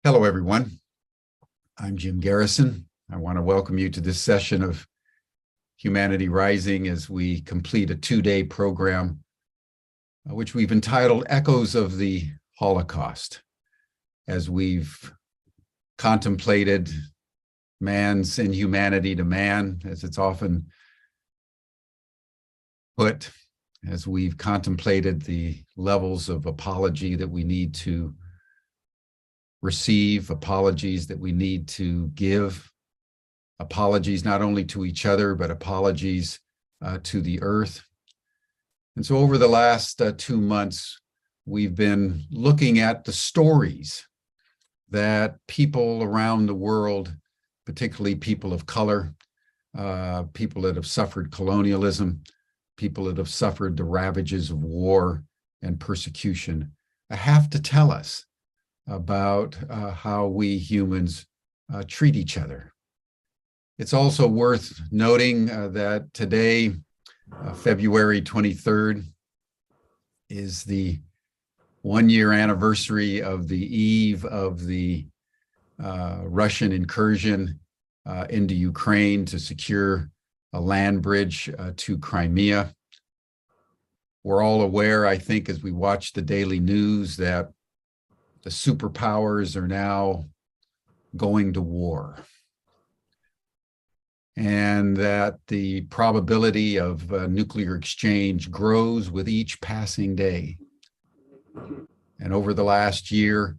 Hello, everyone. I'm Jim Garrison. I want to welcome you to this session of Humanity Rising as we complete a two-day program, which we've entitled Echoes of the Holocaust, as we've contemplated man's inhumanity to man, as it's often put, as we've contemplated the levels of apology that we need to receive, apologies that we need to give, apologies not only to each other, but apologies to the earth. And so over the last 2 months, we've been looking at the stories that people around the world, particularly people of color, people that have suffered colonialism, people that have suffered the ravages of war and persecution, have to tell us about how we humans treat each other. It's also worth noting that today, February 23rd, is the one-year anniversary of the eve of the Russian incursion into Ukraine to secure a land bridge to Crimea. We're all aware, I think, as we watch the daily news, that the superpowers are now going to war, and that the probability of nuclear exchange grows with each passing day. And over the last year,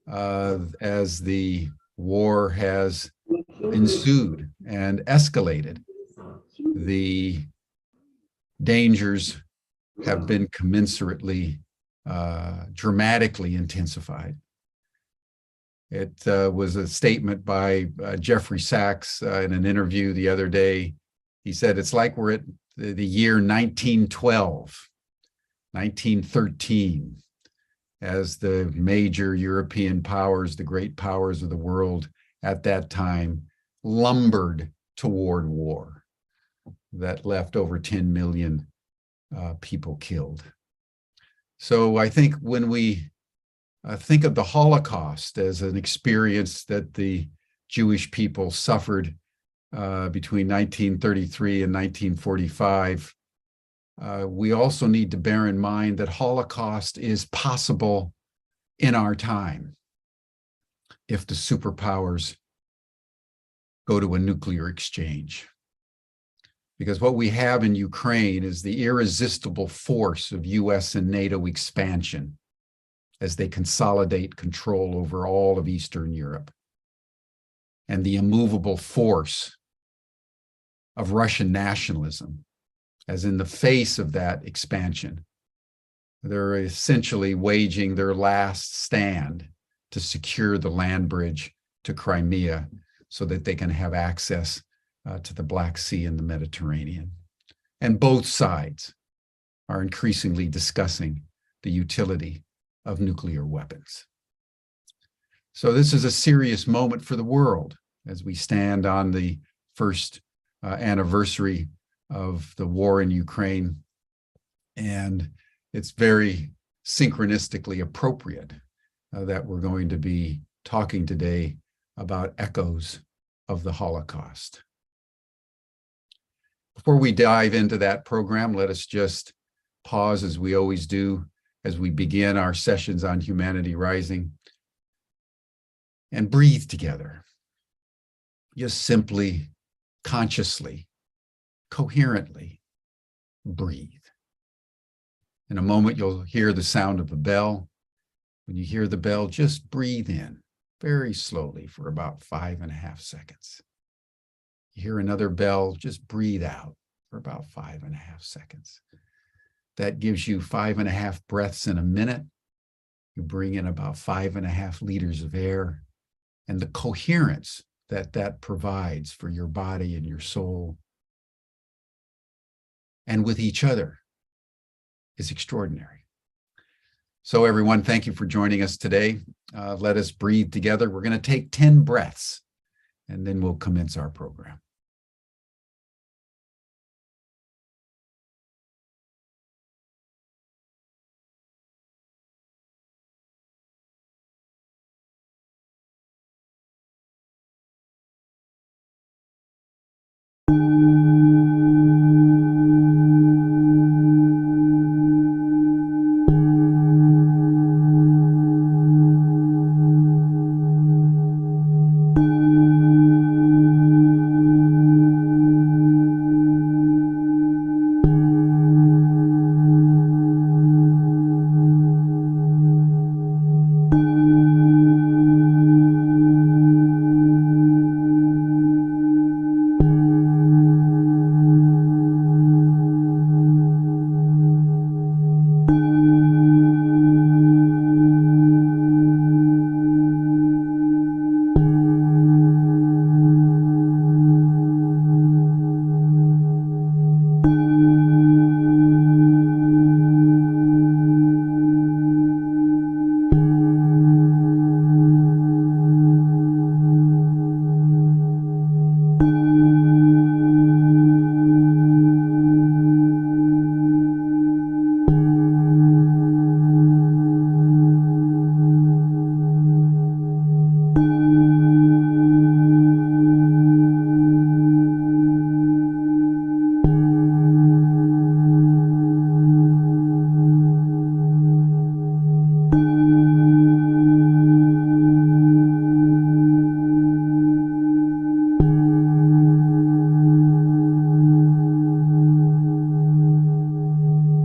as the war has ensued and escalated, the dangers have been commensurately dramatically intensified. It was a statement by Jeffrey Sachs in an interview the other day. He said, it's like we're at the year 1912, 1913, as the major European powers, the great powers of the world at that time, lumbered toward war that left over 10 million people killed. So I think when we think of the Holocaust as an experience that the Jewish people suffered between 1933 and 1945, we also need to bear in mind that Holocaust is possible in our time if the superpowers go to a nuclear exchange. Because what we have in Ukraine is the irresistible force of US and NATO expansion as they consolidate control over all of Eastern Europe, and the immovable force of Russian nationalism, as in the face of that expansion, they're essentially waging their last stand to secure the land bridge to Crimea so that they can have access to the Black Sea and the Mediterranean. And both sides are increasingly discussing the utility of nuclear weapons. So this is a serious moment for the world as we stand on the first anniversary of the war in Ukraine. And it's very synchronistically appropriate that we're going to be talking today about echoes of the Holocaust. Before we dive into that program, let us just pause, as we always do, as we begin our sessions on Humanity Rising, and breathe together. Just simply, consciously, coherently breathe. In a moment, you'll hear the sound of a bell. When you hear the bell, just breathe in very slowly for about 5.5 seconds. You hear another bell, just breathe out for about 5.5 seconds. That gives you 5.5 breaths in a minute. You bring in about 5.5 liters of air, and the coherence that that provides for your body and your soul and with each other is extraordinary. So everyone, thank you for joining us today. Let us breathe together. We're going to take 10 breaths, and then we'll commence our program.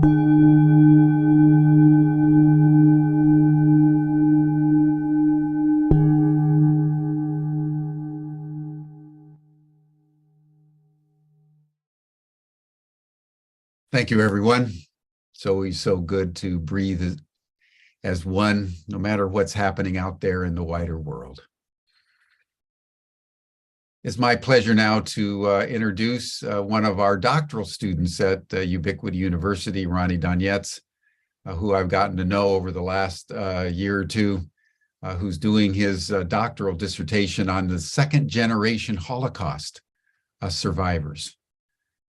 Thank you, everyone. It's always so good to breathe as one, no matter what's happening out there in the wider world. It's my pleasure now to introduce one of our doctoral students at Ubiquity University, Ronnie Dunetz, who I've gotten to know over the last year or two, who's doing his doctoral dissertation on the second generation Holocaust survivors.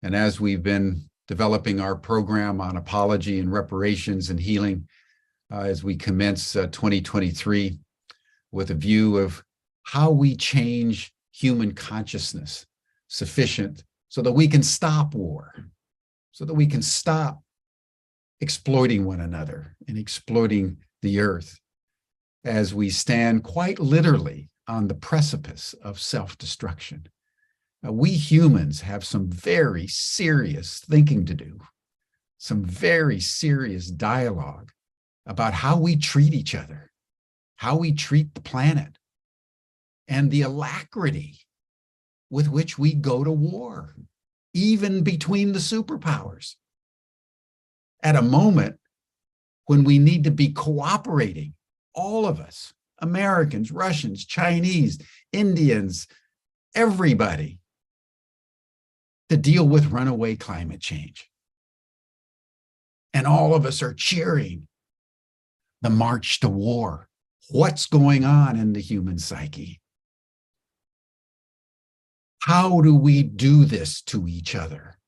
And as we've been developing our program on apology and reparations and healing as we commence 2023 with a view of how we change human consciousness sufficient so that we can stop war, so that we can stop exploiting one another and exploiting the earth as we stand quite literally on the precipice of self-destruction. We humans have some very serious thinking to do, some very serious dialogue about how we treat each other, how we treat the planet, and the alacrity with which we go to war, even between the superpowers, at a moment when we need to be cooperating, all of us, Americans, Russians, Chinese, Indians, everybody, to deal with runaway climate change. And all of us are cheering the march to war. What's going on in the human psyche? How do we do this to each other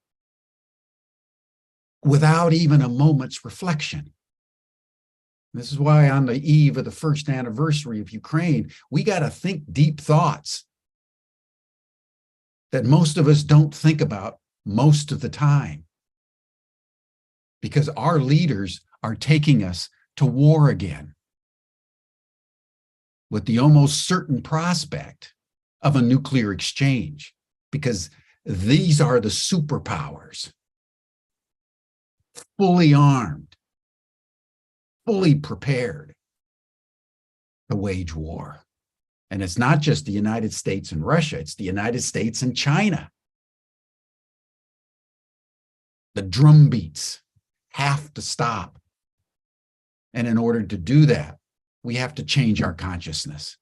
without even a moment's reflection? This is why on the eve of the first anniversary of Ukraine, we got to think deep thoughts that most of us don't think about most of the time, because our leaders are taking us to war again with the almost certain prospect of a nuclear exchange, because these are the superpowers, fully armed, fully prepared to wage war. And it's not just the United States and Russia, it's the United States and China. The drumbeats have to stop. And in order to do that, we have to change our consciousness.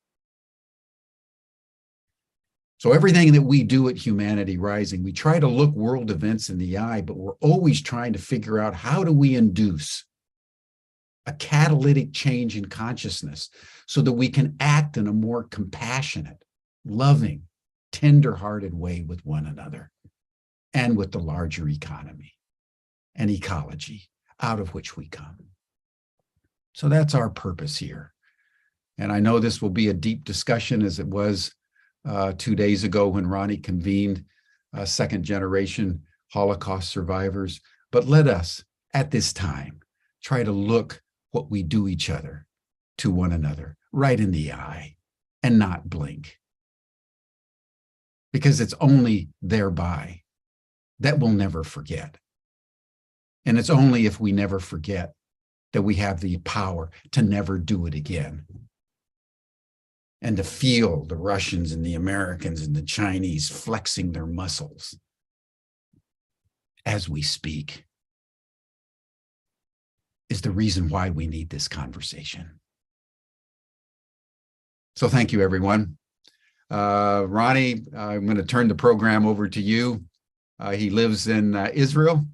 So everything that we do at Humanity Rising, we try to look world events in the eye, but we're always trying to figure out how do we induce a catalytic change in consciousness so that we can act in a more compassionate, loving, tender-hearted way with one another and with the larger economy and ecology out of which we come. So that's our purpose here. And I know this will be a deep discussion, as it was 2 days ago when Ronnie convened second generation Holocaust survivors. But let us, at this time, try to look what we do each other to one another right in the eye and not blink. Because it's only thereby that we'll never forget. And it's only if we never forget that we have the power to never do it again. And to feel the Russians and the Americans and the Chinese flexing their muscles as we speak is the reason why we need this conversation. So thank you, everyone. Ronnie, I'm going to turn the program over to you. He lives in Israel.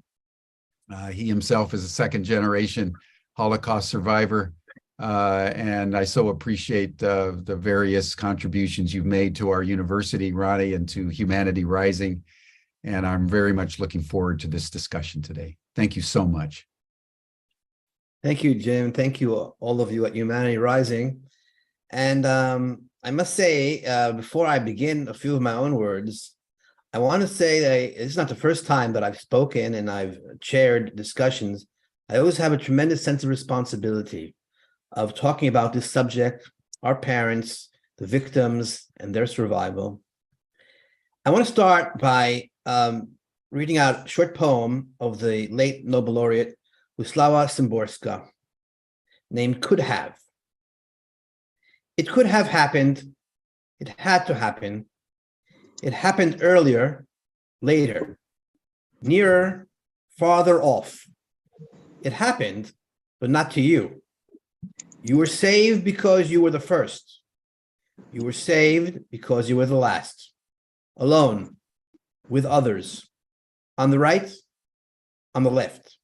He himself is a second generation Holocaust survivor. And I so appreciate the various contributions you've made to our university, Ronnie, and to Humanity Rising. And I'm very much looking forward to this discussion today. Thank you so much. Thank you, Jim. Thank you, all of you at Humanity Rising. And I must say, before I begin a few of my own words, I want to say that it's not the first time that I've spoken and I've chaired discussions. I always have a tremendous sense of responsibility of talking about this subject, our parents, the victims, and their survival. I want to start by reading out a short poem of the late Nobel laureate Wisława Szymborska, named Could Have. It could have happened. It had to happen. It happened earlier, later, nearer, farther off. It happened, but not to you. You were saved because you were the first. You were saved because you were the last. Alone, with others. On the right, on the left.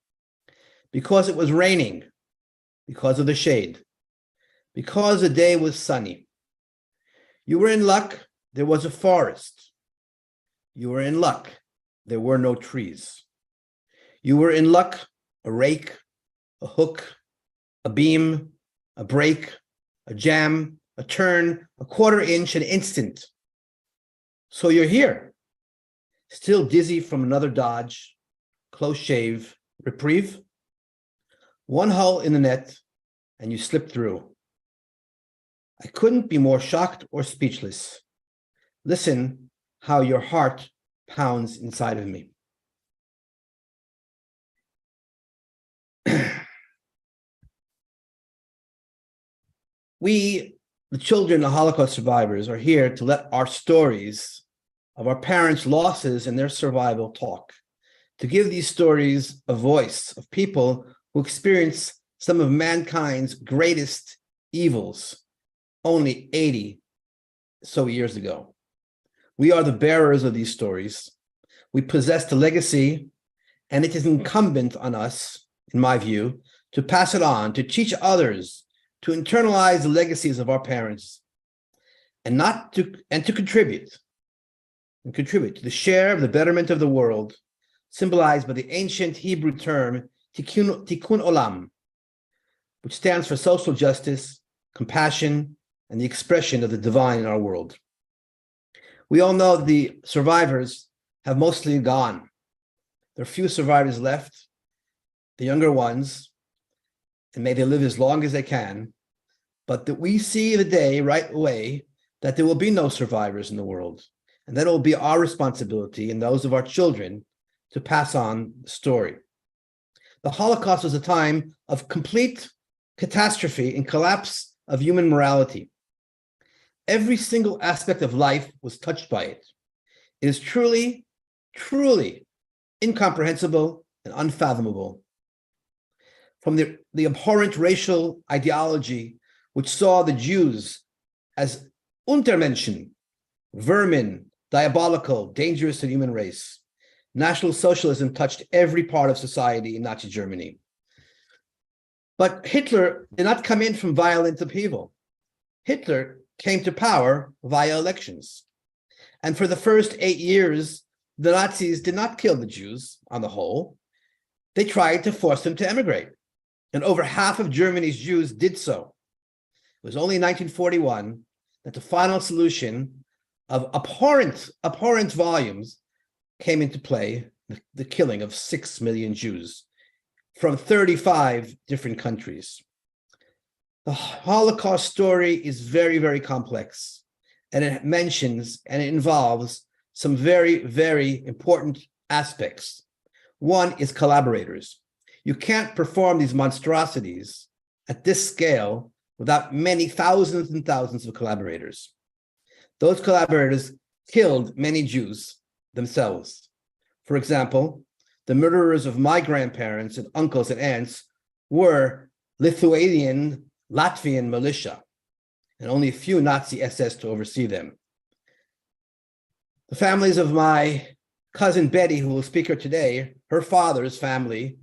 Because it was raining. Because of the shade. Because the day was sunny. You were in luck, there was a forest. You were in luck, there were no trees. You were in luck, a rake, a hook, a beam, a break, a jam, a turn, a quarter inch, an instant. So you're here, still dizzy from another dodge, close shave, reprieve. One hole in the net, and you slipped through. I couldn't be more shocked or speechless. Listen how your heart pounds inside of me. We, the children of Holocaust survivors, are here to let our stories of our parents' losses and their survival talk, to give these stories a voice of people who experience some of mankind's greatest evils only 80 so years ago. We are the bearers of these stories. We possess the legacy, and it is incumbent on us, in my view, to pass it on, to teach others, to internalize the legacies of our parents, and to contribute to the share of the betterment of the world, symbolized by the ancient Hebrew term tikkun olam, which stands for social justice, compassion, and the expression of the divine in our world. We all know the survivors have mostly gone. There are few survivors left, the younger ones, and may they live as long as they can, but that we see the day right away that there will be no survivors in the world, and that it will be our responsibility and those of our children to pass on the story. The Holocaust was a time of complete catastrophe and collapse of human morality. Every single aspect of life was touched by it. It is truly, truly incomprehensible and unfathomable. From the abhorrent racial ideology which saw the Jews as Untermenschen, vermin, diabolical, dangerous to the human race, National Socialism touched every part of society in Nazi Germany. But Hitler did not come in from violent upheaval. Hitler came to power via elections. And for the first 8 years, the Nazis did not kill the Jews on the whole. They tried to force them to emigrate. And over half of Germany's Jews did so. It was only in 1941 that the final solution of abhorrent volumes came into play, the killing of 6 million Jews from 35 different countries. The Holocaust story is very, very complex, and it mentions and it involves some very, very important aspects. One is collaborators. You can't perform these monstrosities at this scale without many thousands and thousands of collaborators. Those collaborators killed many Jews themselves. For example, the murderers of my grandparents and uncles and aunts were Lithuanian, Latvian militia, and only a few Nazi SS to oversee them. The families of my cousin Betty, who will speak here today, her father's family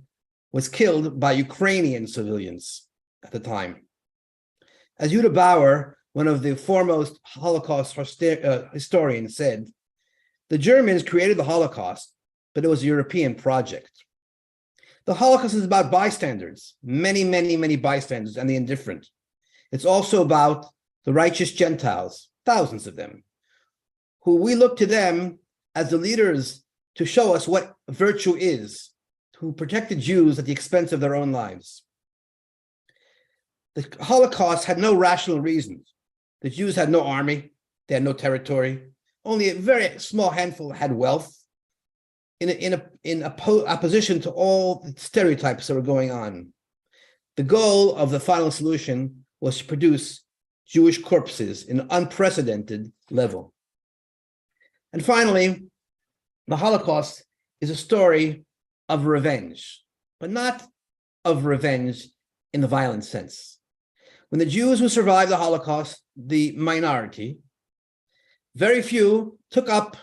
was killed by Ukrainian civilians at the time. As Yuda Bauer, one of the foremost Holocaust historians, said, the Germans created the Holocaust, but it was a European project. The Holocaust is about bystanders, many, many, many bystanders, and the indifferent. It's also about the righteous Gentiles, thousands of them, who we look to them as the leaders to show us what virtue is, who protected Jews at the expense of their own lives. The Holocaust had no rational reasons. The Jews had no army, they had no territory, only a very small handful had wealth. opposition to all the stereotypes that were going on. The goal of the final solution was to produce Jewish corpses in an unprecedented level. And finally, the Holocaust is a story of revenge, but not of revenge in the violent sense. When the Jews who survived the Holocaust, the minority, very few took up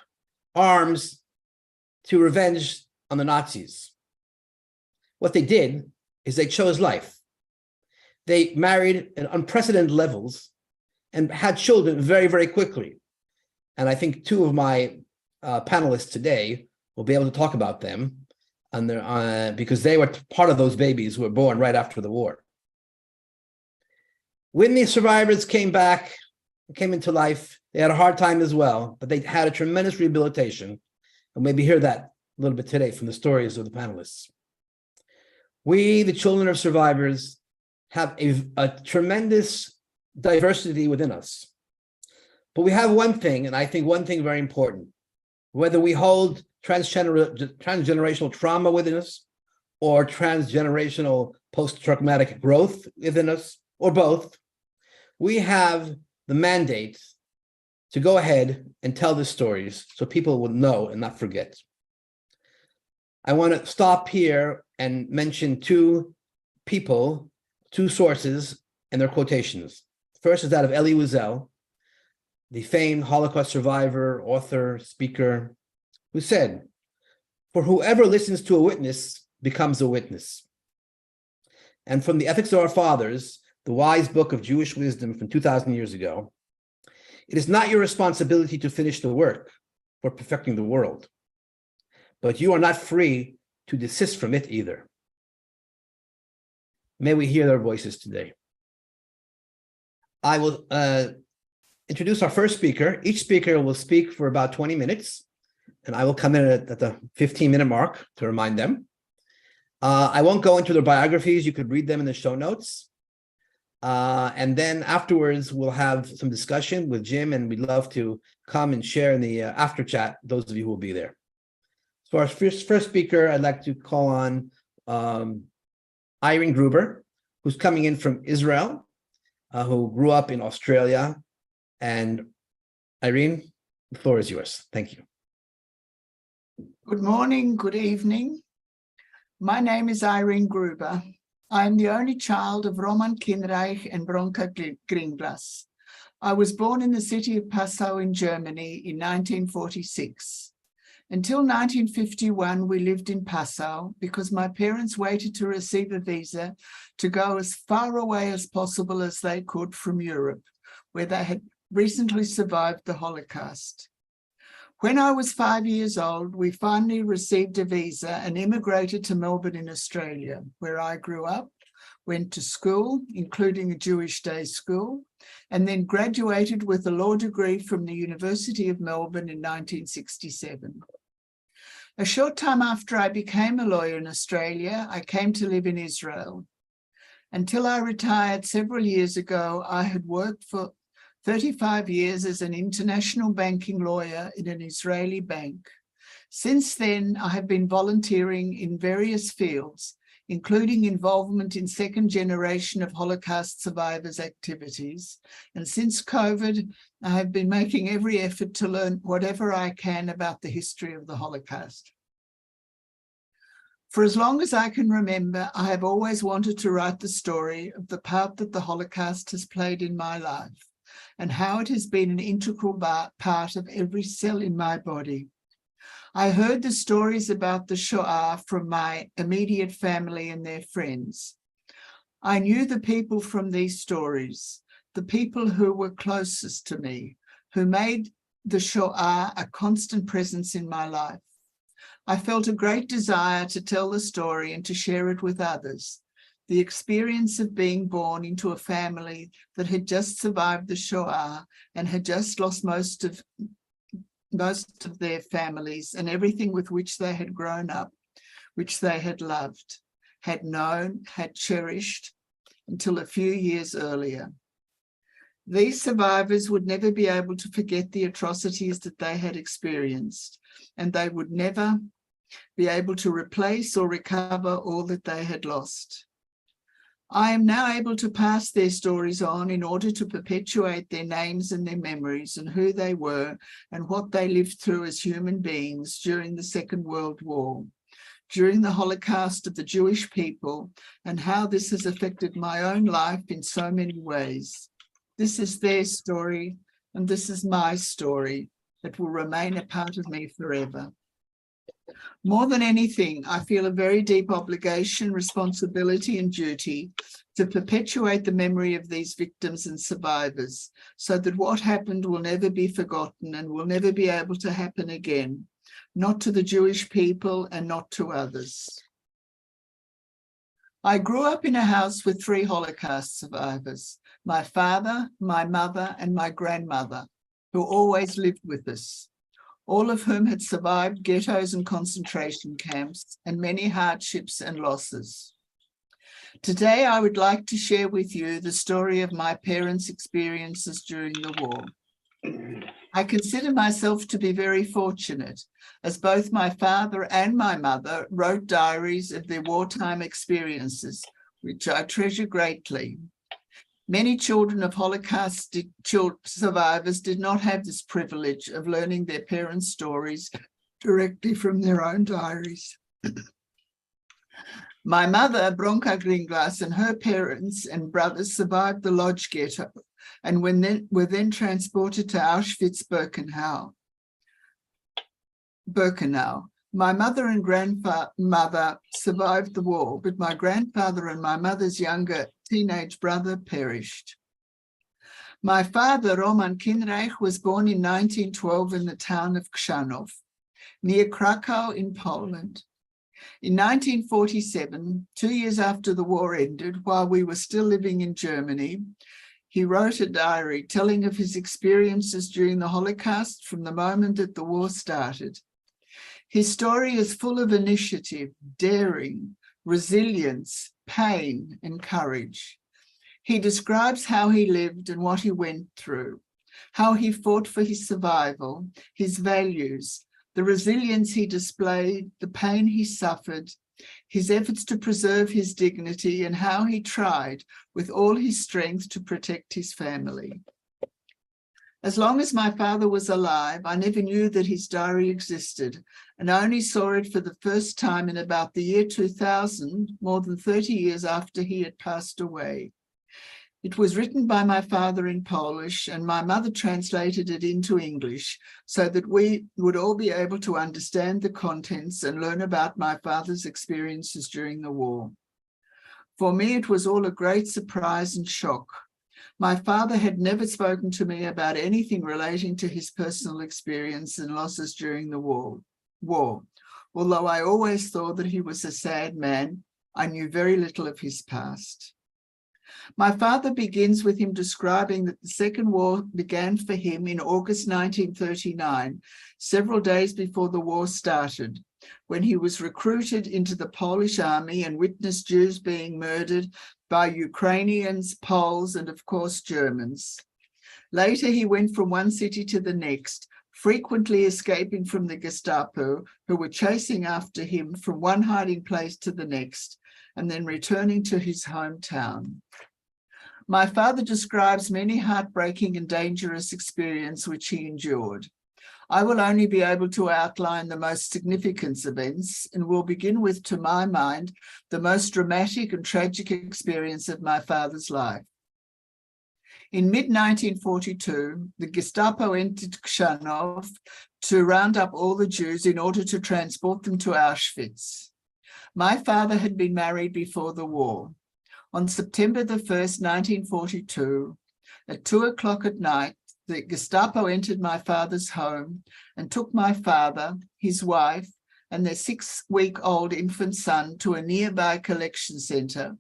arms to revenge on the Nazis. What they did is they chose life. They married at unprecedented levels and had children very, very quickly. And I think two of my panelists today will be able to talk about them because they were part of those babies who were born right after the war. When the survivors came back, came into life, they had a hard time as well, but they had a tremendous rehabilitation. And maybe hear that a little bit today from the stories of the panelists. We, the children of survivors, have a tremendous diversity within us. But we have one thing, and I think one thing very important, whether we hold transgenerational trauma within us or transgenerational post-traumatic growth within us, or both, we have the mandate to go ahead and tell the stories so people will know and not forget. I want to stop here and mention two people, two sources, and their quotations. First is that of Eli Wiesel, the famed Holocaust survivor, author, speaker, who said, "For whoever listens to a witness becomes a witness." And from the Ethics of Our Fathers, the wise book of Jewish wisdom from 2,000 years ago, "It is not your responsibility to finish the work for perfecting the world, but you are not free to desist from it either." May we hear their voices today. I will introduce our first speaker. Each speaker will speak for about 20 minutes, and I will come in at the 15-minute mark to remind them. I won't go into their biographies. You could read them in the show notes. And then afterwards, we'll have some discussion with Jim, and we'd love to come and share in the after chat, those of you who will be there. So our first speaker, I'd like to call on Irene Gruber, who's coming in from Israel, who grew up in Australia. And Irene, the floor is yours. Thank you. Good morning, good evening. My name is Irene Gruber. I am the only child of Roman Kinreich and Bronca Gringlas. I was born in the city of Passau in Germany in 1946. Until 1951, we lived in Passau because my parents waited to receive a visa to go as far away as possible as they could from Europe, where they had recently survived the Holocaust. When I was 5 years old, we finally received a visa and immigrated to Melbourne in Australia, where I grew up, went to school, including a Jewish day school, and then graduated with a law degree from the University of Melbourne in 1967. A short time after I became a lawyer in Australia, I came to live in Israel. Until I retired several years ago, I had worked for 35 years as an international banking lawyer in an Israeli bank. Since then, I have been volunteering in various fields, including involvement in second generation of Holocaust survivors' activities. And since COVID, I have been making every effort to learn whatever I can about the history of the Holocaust. For as long as I can remember, I have always wanted to write the story of the part that the Holocaust has played in my life, and how it has been an integral part of every cell in my body. I heard the stories about the Shoah from my immediate family and their friends. I knew the people from these stories, the people who were closest to me, who made the Shoah a constant presence in my life. I felt a great desire to tell the story and to share it with others. The experience of being born into a family that had just survived the Shoah and had just lost most of their families and everything with which they had grown up, which they had loved, had known, had cherished until a few years earlier. These survivors would never be able to forget the atrocities that they had experienced, and they would never be able to replace or recover all that they had lost. I am now able to pass their stories on in order to perpetuate their names and their memories and who they were and what they lived through as human beings during the Second World War, during the Holocaust of the Jewish people, and how this has affected my own life in so many ways. This is their story, and this is my story that will remain a part of me forever. More than anything, I feel a very deep obligation, responsibility, and duty to perpetuate the memory of these victims and survivors so that what happened will never be forgotten and will never be able to happen again, not to the Jewish people and not to others. I grew up in a house with 3 Holocaust survivors, my father, my mother, and my grandmother, who always lived with us, all of whom had survived ghettos and concentration camps and many hardships and losses. Today, I would like to share with you the story of my parents' experiences during the war. I consider myself to be very fortunate, as both my father and my mother wrote diaries of their wartime experiences, which I treasure greatly. Many children of Holocaust survivors did not have this privilege of learning their parents' stories directly from their own diaries. My mother, Bronka Gringlas, and her parents and brothers survived the Lodz ghetto and were then transported to Auschwitz-Birkenau. My mother and grandmother survived the war, but my grandfather and my mother's younger teenage brother perished. My father, Roman Kinreich, was born in 1912 in the town of Krzanów, near Krakow in Poland. In 1947, 2 years after the war ended, while we were still living in Germany, he wrote a diary telling of his experiences during the Holocaust from the moment that the war started. His story is full of initiative, daring, resilience, pain, and courage. He describes how he lived and what he went through, how he fought for his survival, his values, the resilience he displayed, the pain he suffered, his efforts to preserve his dignity, and how he tried with all his strength to protect his family. As long as my father was alive, I never knew that his diary existed, and I only saw it for the first time in about the year 2000, more than 30 years after he had passed away. It was written by my father in Polish, and my mother translated it into English so that we would all be able to understand the contents and learn about my father's experiences during the war. For me, it was all a great surprise and shock. My father had never spoken to me about anything relating to his personal experience and losses during the war. Although I always thought that he was a sad man, I knew very little of his past. My father begins with him describing that the Second War began for him in August 1939, several days before the war started, when he was recruited into the Polish army and witnessed Jews being murdered by Ukrainians, Poles, and of course Germans. Later, he went from one city to the next, frequently escaping from the Gestapo, who were chasing after him from one hiding place to the next, and then returning to his hometown. My father describes many heartbreaking and dangerous experiences which he endured. I will only be able to outline the most significant events and will begin with, to my mind, the most dramatic and tragic experience of my father's life. In mid-1942, the Gestapo entered Krzanów to round up all the Jews in order to transport them to Auschwitz. My father had been married before the war. On September the 1st, 1942, at 2:00 at night, the Gestapo entered my father's home and took my father, his wife, and their 6-week-old infant son to a nearby collection center,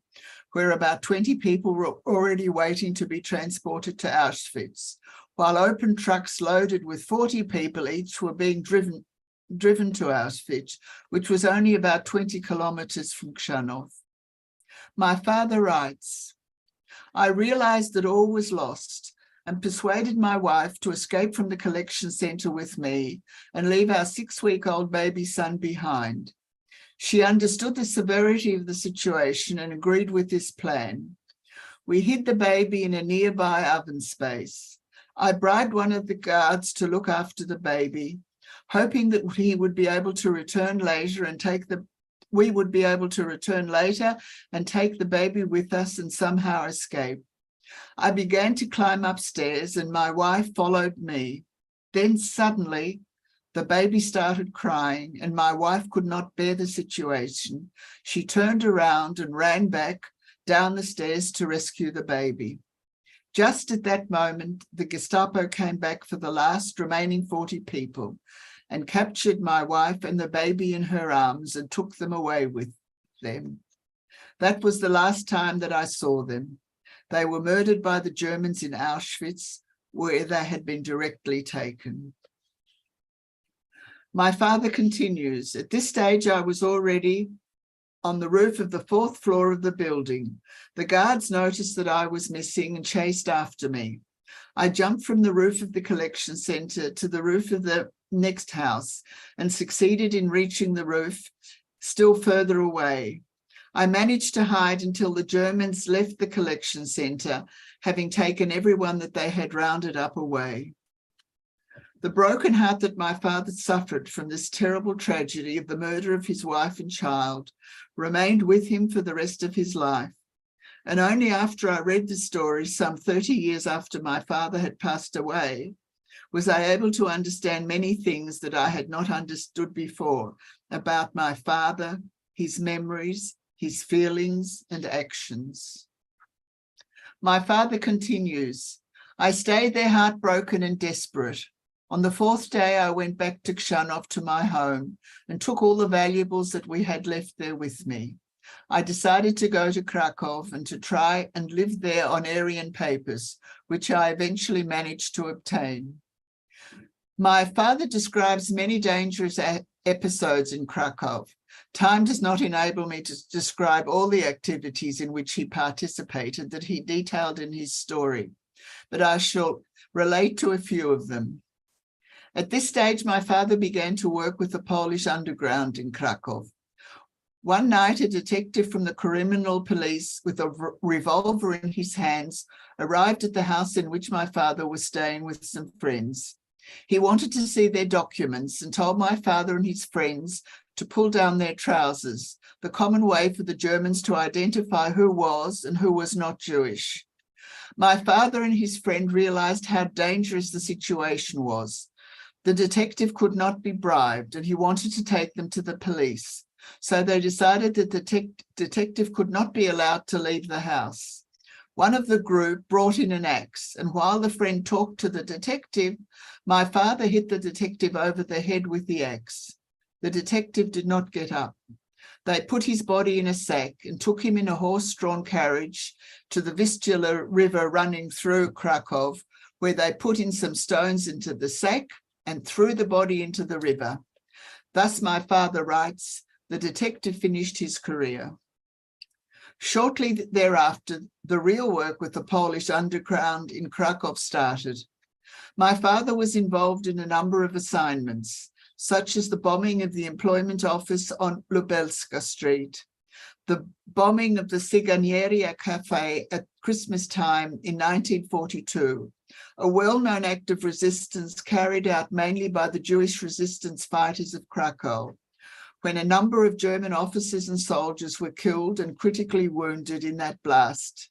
where about 20 people were already waiting to be transported to Auschwitz, while open trucks loaded with 40 people each were being driven to Auschwitz, which was only about 20 kilometers from Krzanów. My father writes, "I realized that all was lost, and persuaded my wife to escape from the collection center with me and leave our 6-week-old baby son behind. She understood the severity of the situation and agreed with this plan. We hid the baby in a nearby oven space. I bribed one of the guards to look after the baby, hoping that he would be able to return later and we would be able to return later and take the baby with us and somehow escape. I began to climb upstairs and my wife followed me. Then suddenly, the baby started crying and my wife could not bear the situation. She turned around and ran back down the stairs to rescue the baby. Just at that moment, the Gestapo came back for the last remaining 40 people and captured my wife and the baby in her arms and took them away with them. That was the last time that I saw them. They were murdered by the Germans in Auschwitz, where they had been directly taken. My father continues, at this stage, I was already on the roof of the 4th floor of the building. The guards noticed that I was missing and chased after me. I jumped from the roof of the collection center to the roof of the next house and succeeded in reaching the roof still further away. I managed to hide until the Germans left the collection center, having taken everyone that they had rounded up away. The broken heart that my father suffered from this terrible tragedy of the murder of his wife and child remained with him for the rest of his life. And only after I read the story, some 30 years after my father had passed away, was I able to understand many things that I had not understood before about my father, his memories, his feelings and actions. My father continues, I stayed there heartbroken and desperate. On the 4th day, I went back to Krzanów to my home and took all the valuables that we had left there with me. I decided to go to Krakow and to try and live there on Aryan papers, which I eventually managed to obtain. My father describes many dangerous episodes in Krakow. Time does not enable me to describe all the activities in which he participated that he detailed in his story, but I shall relate to a few of them. At this stage, my father began to work with the Polish underground in Krakow. One night, a detective from the criminal police with a revolver in his hands arrived at the house in which my father was staying with some friends. He wanted to see their documents and told my father and his friends to pull down their trousers, the common way for the Germans to identify who was and who was not Jewish. My father and his friend realized how dangerous the situation was. The detective could not be bribed and he wanted to take them to the police. So they decided that the detective could not be allowed to leave the house. One of the group brought in an axe, and while the friend talked to the detective, my father hit the detective over the head with the axe. The detective did not get up. They put his body in a sack and took him in a horse-drawn carriage to the Vistula River running through Krakow, where they put in some stones into the sack and threw the body into the river. Thus, my father writes, the detective finished his career. Shortly thereafter, the real work with the Polish underground in Krakow started. My father was involved in a number of assignments, such as the bombing of the employment office on Lubelska Street, the bombing of the Cyganieria Cafe at Christmas time in 1942, a well-known act of resistance carried out mainly by the Jewish resistance fighters of Krakow, when a number of German officers and soldiers were killed and critically wounded in that blast.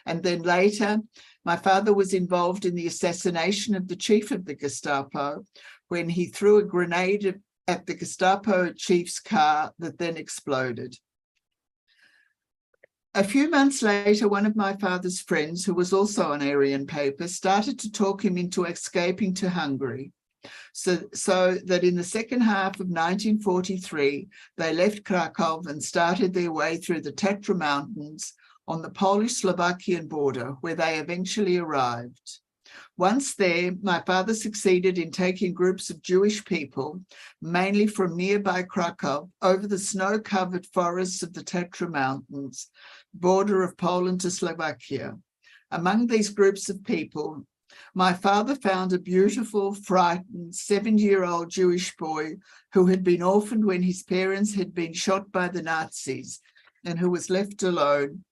And then later, my father was involved in the assassination of the chief of the Gestapo when he threw a grenade at the Gestapo chief's car that then exploded. A few months later, one of my father's friends, who was also on Aryan paper, started to talk him into escaping to Hungary. So that in the second half of 1943, they left Krakow and started their way through the Tatra Mountains on the Polish-Slovakian border, where they eventually arrived. Once there, my father succeeded in taking groups of Jewish people, mainly from nearby Krakow, over the snow-covered forests of the Tatra Mountains, border of Poland to Slovakia. Among these groups of people My father found a beautiful, frightened 7-year-old Jewish boy who had been orphaned when his parents had been shot by the Nazis and who was left alone,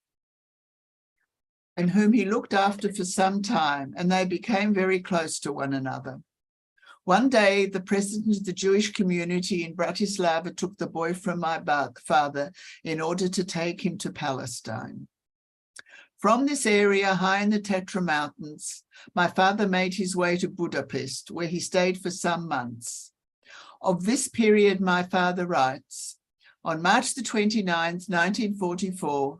and whom he looked after for some time, and they became very close to one another. One day, the president of the Jewish community in Bratislava took the boy from my father in order to take him to Palestine. From this area high in the Tatra Mountains, my father made his way to Budapest, where he stayed for some months. Of this period, my father writes, on March the 29th, 1944,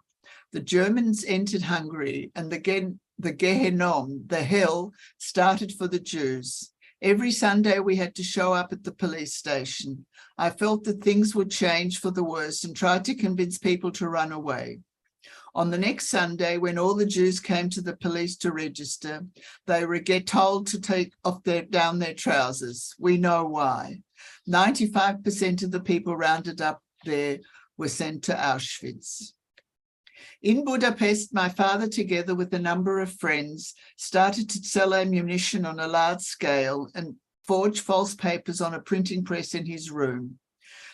the Germans entered Hungary and the Gehenom, the hell, started for the Jews. Every Sunday we had to show up at the police station. I felt that things would change for the worse and tried to convince people to run away. On the next Sunday, when all the Jews came to the police to register, they were told to take down their trousers. We know why. 95% of the people rounded up there were sent to Auschwitz. In Budapest, my father, together with a number of friends, started to sell ammunition on a large scale and forge false papers on a printing press in his room.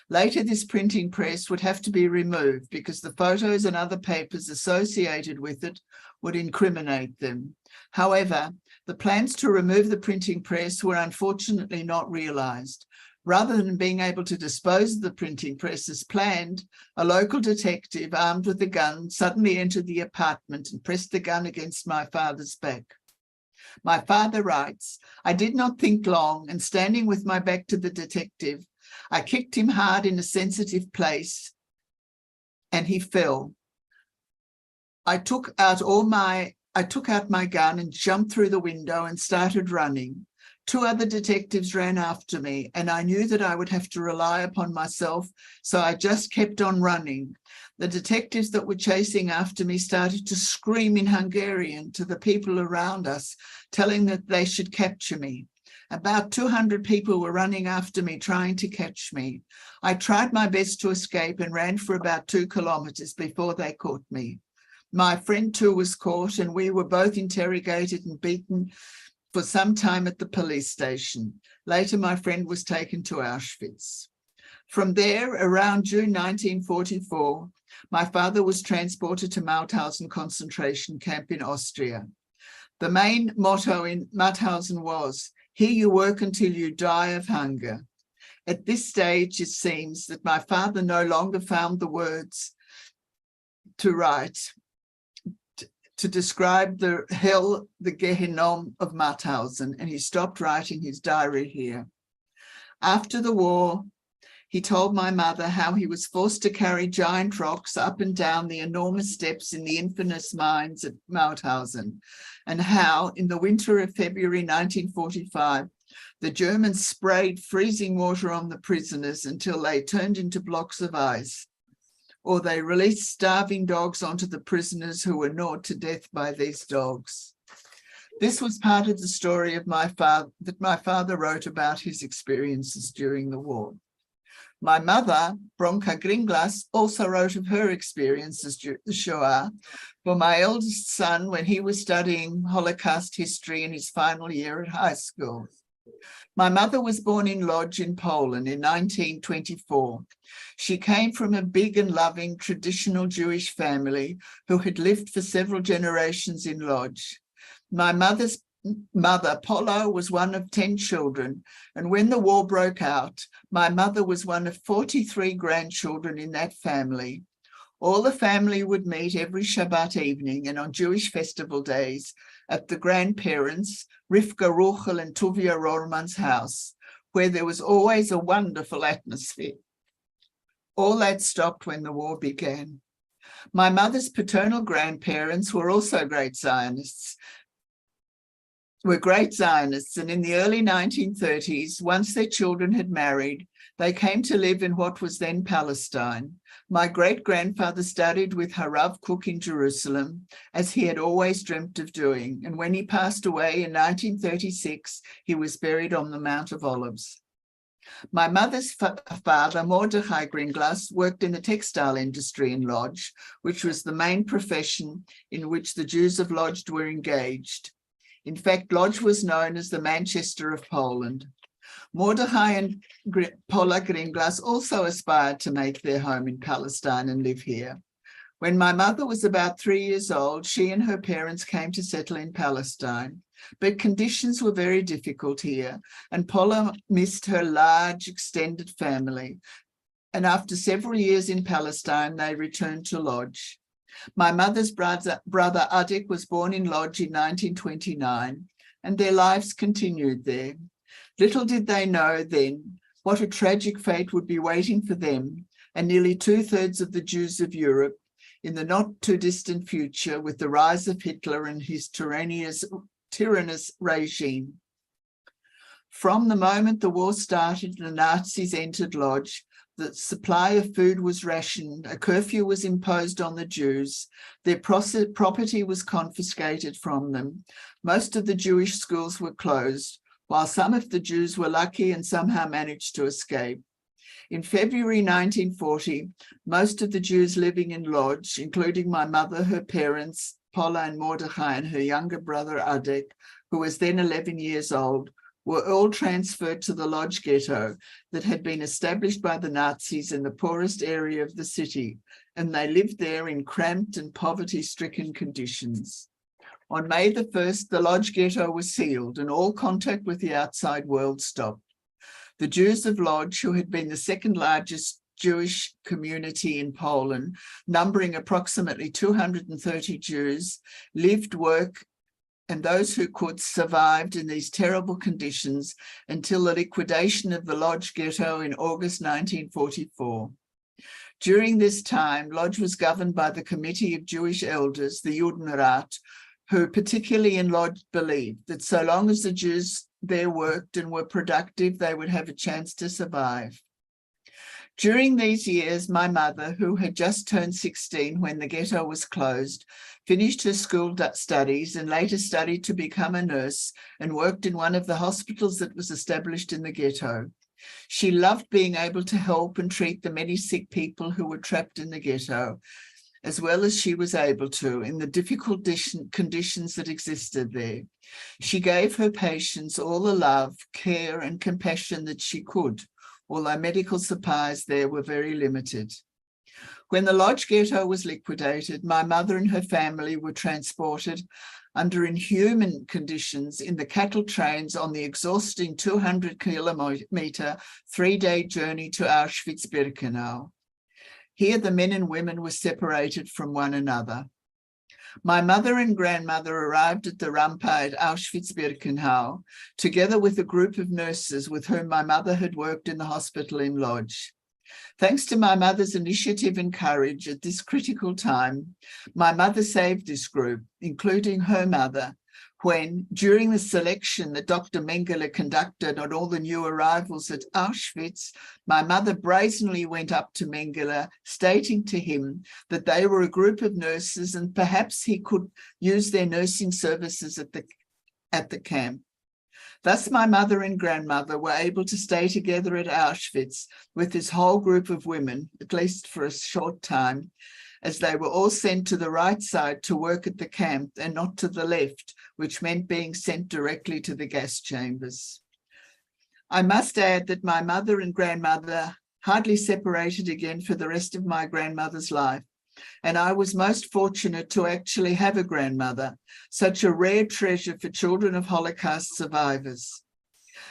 Later, this printing press would have to be removed because the photos and other papers associated with it would incriminate them. However, the plans to remove the printing press were unfortunately not realized. Rather than being able to dispose of the printing press as planned, a local detective armed with a gun suddenly entered the apartment and pressed the gun against my father's back. My father writes, I did not think long, and standing with my back to the detective, I kicked him hard in a sensitive place and he fell. I took out my gun and jumped through the window and started running. 2 other detectives ran after me, and I knew that I would have to rely upon myself, so I just kept on running. The detectives that were chasing after me started to scream in Hungarian to the people around us, telling that they should capture me. About 200 people were running after me, trying to catch me. I tried my best to escape and ran for about 2 kilometers before they caught me. My friend too was caught, and we were both interrogated and beaten for some time at the police station. Later, my friend was taken to Auschwitz. From there, around June 1944, my father was transported to Mauthausen concentration camp in Austria. The main motto in Mauthausen was, here you work until you die of hunger. At this stage, it seems that my father no longer found the words to write to describe the hell, the Gehenom of Mauthausen, and he stopped writing his diary here. After the war, he told my mother how he was forced to carry giant rocks up and down the enormous steps in the infamous mines at Mauthausen, and how, in the winter of February 1945, the Germans sprayed freezing water on the prisoners until they turned into blocks of ice, or they released starving dogs onto the prisoners who were gnawed to death by these dogs. This was part of the story of my father wrote about his experiences during the war. My mother, Bronka Gringlas, also wrote of her experiences during the Shoah for my eldest son when he was studying Holocaust history in his final year at high school. My mother was born in Lodz in Poland in 1924. She came from a big and loving traditional Jewish family who had lived for several generations in Lodz. My mother's mother, Polo, was one of 10 children, and when the war broke out, my mother was one of 43 grandchildren in that family. All the family would meet every Shabbat evening and on Jewish festival days at the grandparents, Rivka Ruchel and Tuvia Rohrmann's house, where there was always a wonderful atmosphere. All that stopped when the war began. My mother's paternal grandparents were also great Zionists, and in the early 1930s, once their children had married, they came to live in what was then Palestine. My great-grandfather studied with Harav Kook in Jerusalem, as he had always dreamt of doing, and when he passed away in 1936, he was buried on the Mount of Olives. My mother's father, Mordechai Gringlas, worked in the textile industry in Lodz, which was the main profession in which the Jews of Lodz were engaged. In fact, Lodz was known as the Manchester of Poland. Mordechai and Paula Gringlas also aspired to make their home in Palestine and live here. When my mother was about 3 years old, she and her parents came to settle in Palestine, but conditions were very difficult here, and Paula missed her large, extended family. And after several years in Palestine, they returned to Lodz. My mother's brother Adik was born in Lodz in 1929, and their lives continued there. Little did they know then what a tragic fate would be waiting for them and nearly 2/3 of the Jews of Europe in the not too distant future with the rise of Hitler and his tyrannous regime. From the moment the war started and the Nazis entered Lodz, the supply of food was rationed, a curfew was imposed on the Jews, their property was confiscated from them, most of the Jewish schools were closed, while some of the Jews were lucky and somehow managed to escape. In February 1940, most of the Jews living in Lodz, including my mother, her parents, Paula and Mordechai, and her younger brother Adek, who was then 11 years old, were all transferred to the Lodz ghetto that had been established by the Nazis in the poorest area of the city, and they lived there in cramped and poverty-stricken conditions. On May the 1st, the Lodz ghetto was sealed and all contact with the outside world stopped. The Jews of Lodz, who had been the second largest Jewish community in Poland, numbering approximately 230 Jews, lived, worked, and those who could survived in these terrible conditions until the liquidation of the Lodz ghetto in August 1944. During this time, Lodz was governed by the Committee of Jewish Elders, the Judenrat, who particularly in Lodz believed that so long as the Jews there worked and were productive, they would have a chance to survive. During these years, my mother, who had just turned 16 when the ghetto was closed, finished her school studies and later studied to become a nurse and worked in one of the hospitals that was established in the ghetto. She loved being able to help and treat the many sick people who were trapped in the ghetto, as well as she was able to in the difficult conditions that existed there. She gave her patients all the love, care, and compassion that she could, although medical supplies there were very limited. When the Lodz ghetto was liquidated, my mother and her family were transported under inhuman conditions in the cattle trains on the exhausting 200-kilometer, 3-day journey to Auschwitz-Birkenau. Here, the men and women were separated from one another. My mother and grandmother arrived at the Rampa at Auschwitz-Birkenau, together with a group of nurses with whom my mother had worked in the hospital in Lodz. Thanks to my mother's initiative and courage at this critical time, my mother saved this group, including her mother, when, during the selection that Dr. Mengele conducted on all the new arrivals at Auschwitz, my mother brazenly went up to Mengele, stating to him that they were a group of nurses and perhaps he could use their nursing services at the camp. Thus, my mother and grandmother were able to stay together at Auschwitz with this whole group of women, at least for a short time, as they were all sent to the right side to work at the camp and not to the left, which meant being sent directly to the gas chambers. I must add that my mother and grandmother hardly separated again for the rest of my grandmother's life, and I was most fortunate to actually have a grandmother, such a rare treasure for children of Holocaust survivors.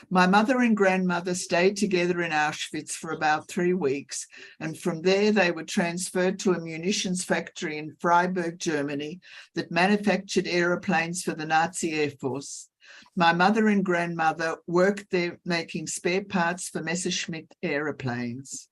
My mother and grandmother stayed together in Auschwitz for about 3 weeks, and from there they were transferred to a munitions factory in Freiburg, Germany, that manufactured aeroplanes for the Nazi Air Force. My mother and grandmother worked there making spare parts for Messerschmitt aeroplanes.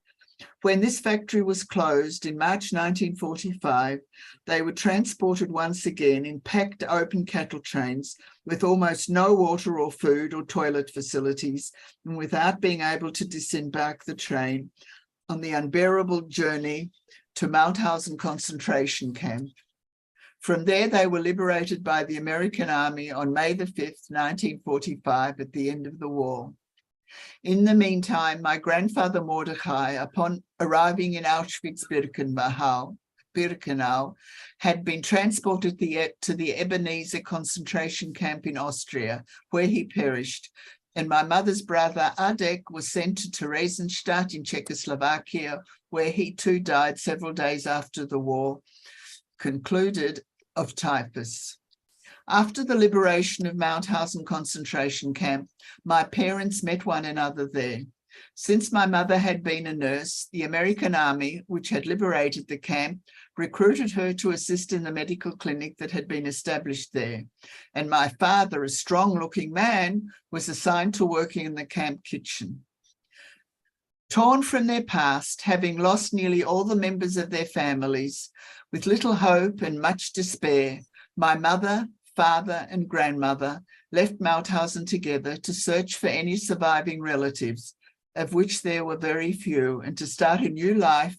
When this factory was closed in March 1945, they were transported once again in packed open cattle trains with almost no water or food or toilet facilities, and without being able to disembark the train on the unbearable journey to Mauthausen concentration camp. From there, they were liberated by the American Army on May the 5th, 1945, at the end of the war. In the meantime, my grandfather Mordechai, upon arriving in Auschwitz-Birkenau, Auschwitz-Birkenau had been transported to the Ebenezer concentration camp in Austria, where he perished. And my mother's brother, Adek, was sent to Theresienstadt in Czechoslovakia, where he too died several days after the war concluded of typhus. After the liberation of Mauthausen concentration camp, my parents met one another there. Since my mother had been a nurse, the American Army, which had liberated the camp, recruited her to assist in the medical clinic that had been established there. And my father, a strong-looking man, was assigned to working in the camp kitchen. Torn from their past, having lost nearly all the members of their families, with little hope and much despair, my mother, father, and grandmother left Mauthausen together to search for any surviving relatives, of which there were very few, and to start a new life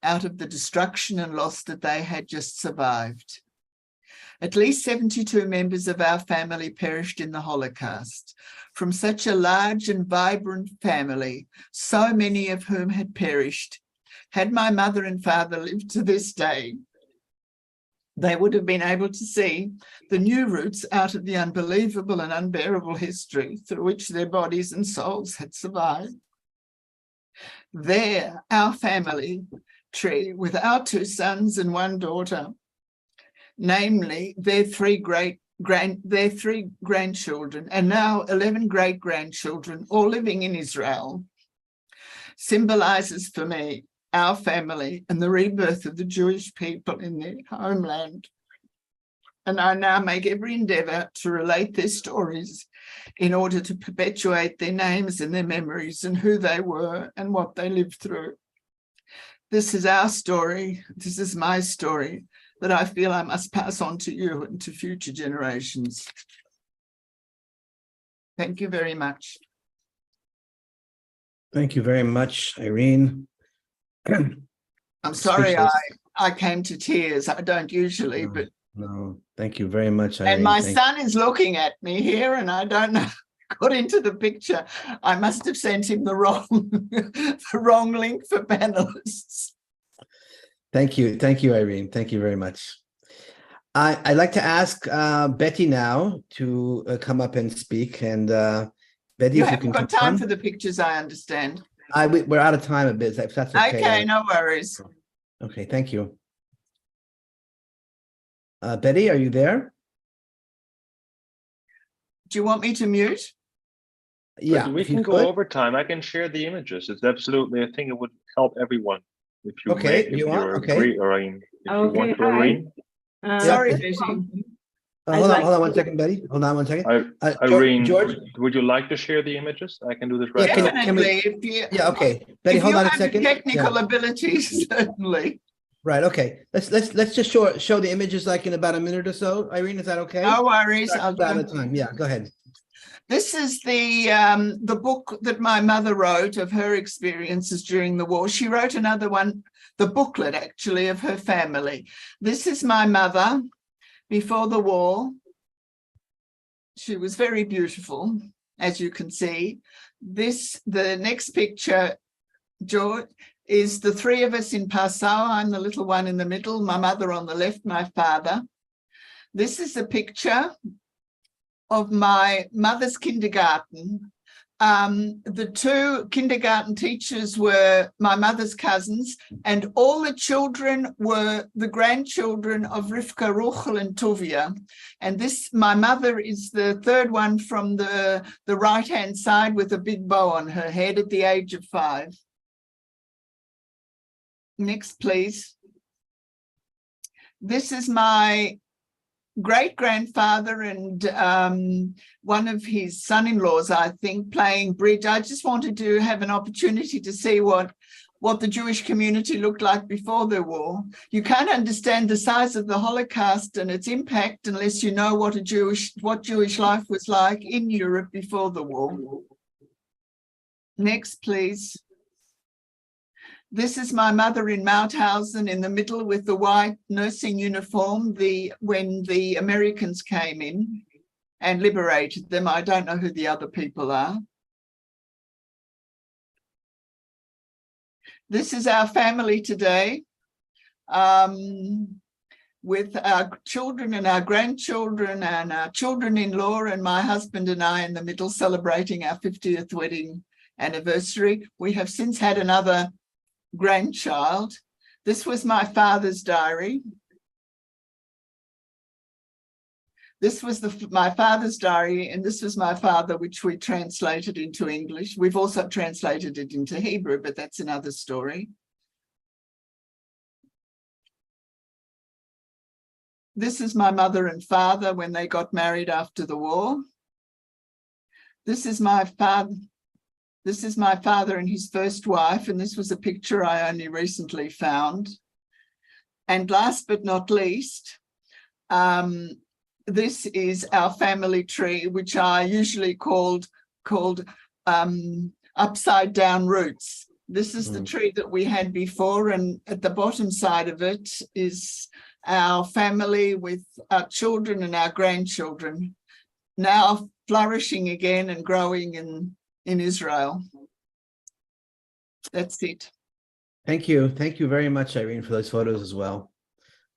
out of the destruction and loss that they had just survived. At least 72 members of our family perished in the Holocaust. From such a large and vibrant family, so many of whom had perished, had my mother and father lived to this day, they would have been able to see the new routes out of the unbelievable and unbearable history through which their bodies and souls had survived. There, our family tree, with our 2 sons and 1 daughter, namely their 3 grandchildren, and now 11 great-grandchildren, all living in Israel, symbolizes for me our family and the rebirth of the Jewish people in their homeland. And I now make every endeavor to relate their stories in order to perpetuate their names and their memories and who they were and what they lived through. This is our story. This is my story that I feel I must pass on to you and to future generations. Thank you very much. Thank you very much, Irene. I'm sorry Speechless. I came to tears. I don't usually, but No, thank you very much, Irene. and my son is looking at me here, and I don't know, got into the picture. I must have sent him the wrong link for panelists. Thank you, Irene. Thank you very much. I'd like to ask Betty now to come up and speak. And Betty, You if you haven't can got come time on. for the pictures, I understand. We're out of time a bit, if that's okay. Okay, no worries. Okay, thank you. Betty, are you there? Do you want me to mute? Yeah, we if you can go could. over time. I can share the images. It's absolutely, I think it would help everyone if you Okay, if you want? Okay. agree, or if you want to, hi. Irene. Sorry, Yeah. Betty. Hold on 1 second, Betty. Hold on 1 second. Irene, George? would you like to share the images? I can do this right Yeah, now. can we- Definitely. If you, Yeah, okay. Betty, if hold you on a have the second. technical Yeah. abilities, certainly. Right, okay. Let's just show the images like in about a minute or so. Irene, is that okay? No worries. I'll About do. the time. Yeah, go ahead. This is the book that my mother wrote of her experiences during the war. She wrote another one, the booklet actually, of her family. This is my mother before the war. She was very beautiful, as you can see. The next picture, George, is the 3 of us in Passau. I'm the little one in the middle, my mother on the left, my father. This is a picture of my mother's kindergarten. The 2 kindergarten teachers were my mother's cousins, and all the children were the grandchildren of Rivka, Ruchel, and Tovia. And this, my mother is the 3rd one from the right-hand side with a big bow on her head at the age of 5. Next, please. This is my great-grandfather and one of his son-in-laws, I think, playing bridge. I just wanted to have an opportunity to see what the Jewish community looked like before the war. You can't understand the size of the Holocaust and its impact unless you know what Jewish life was like in Europe before the war. Next, please. This is my mother in Mauthausen in the middle with the white nursing uniform when the Americans came in and liberated them. I don't know who the other people are. This is our family today. with our children and our grandchildren and our children-in-law and my husband and I in the middle celebrating our 50th wedding anniversary. We have since had another grandchild. This was my father's diary. This was my father's diary, and this was my father, which we translated into English. We've also translated it into Hebrew, but that's another story. This is my mother and father when they got married after the war. This is my father. This is my father and his first wife, and this was a picture I only recently found. And last but not least, this is our family tree, which I usually called upside down roots. This is the tree that we had before, and at the bottom side of it is our family with our children and our grandchildren, now flourishing again and growing in Israel. That's it. Thank you. Thank you very much, Irene, for those photos as well.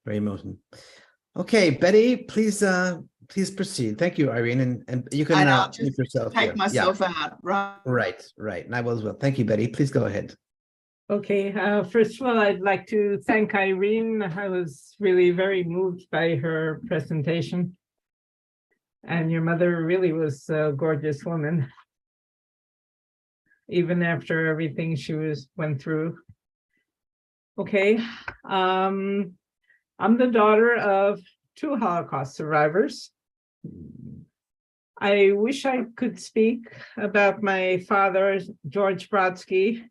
Very moving. Okay, Betty, please proceed. Thank you, Irene, and you can mute yourself. Take here. myself out. Right. And I will as well. Thank you, Betty. Please go ahead. Okay, first of all, I'd like to thank Irene. I was really very moved by her presentation. And your mother really was a gorgeous woman, even after everything she went through. Okay, I'm the daughter of 2 Holocaust survivors. I wish I could speak about my father, George Brodsky,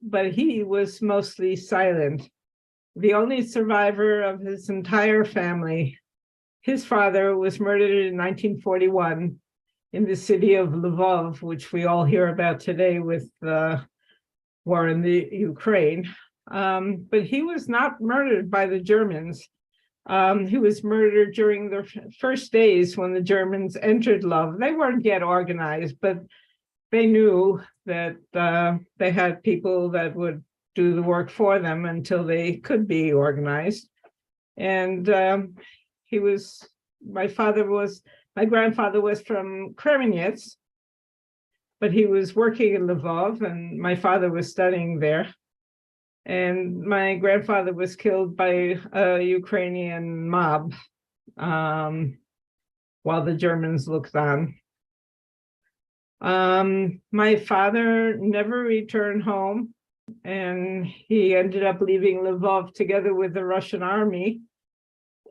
but he was mostly silent. The only survivor of his entire family, his father was murdered in 1941 in the city of Lvov, which we all hear about today with the war in the Ukraine. But he was not murdered by the Germans. He was murdered during the first days when the Germans entered Lvov. They weren't yet organized, but they knew that they had people that would do the work for them until they could be organized. And my grandfather was from Kremenets, but he was working in Lvov, and my father was studying there. And my grandfather was killed by a Ukrainian mob while the Germans looked on. My father never returned home, and he ended up leaving Lvov together with the Russian army.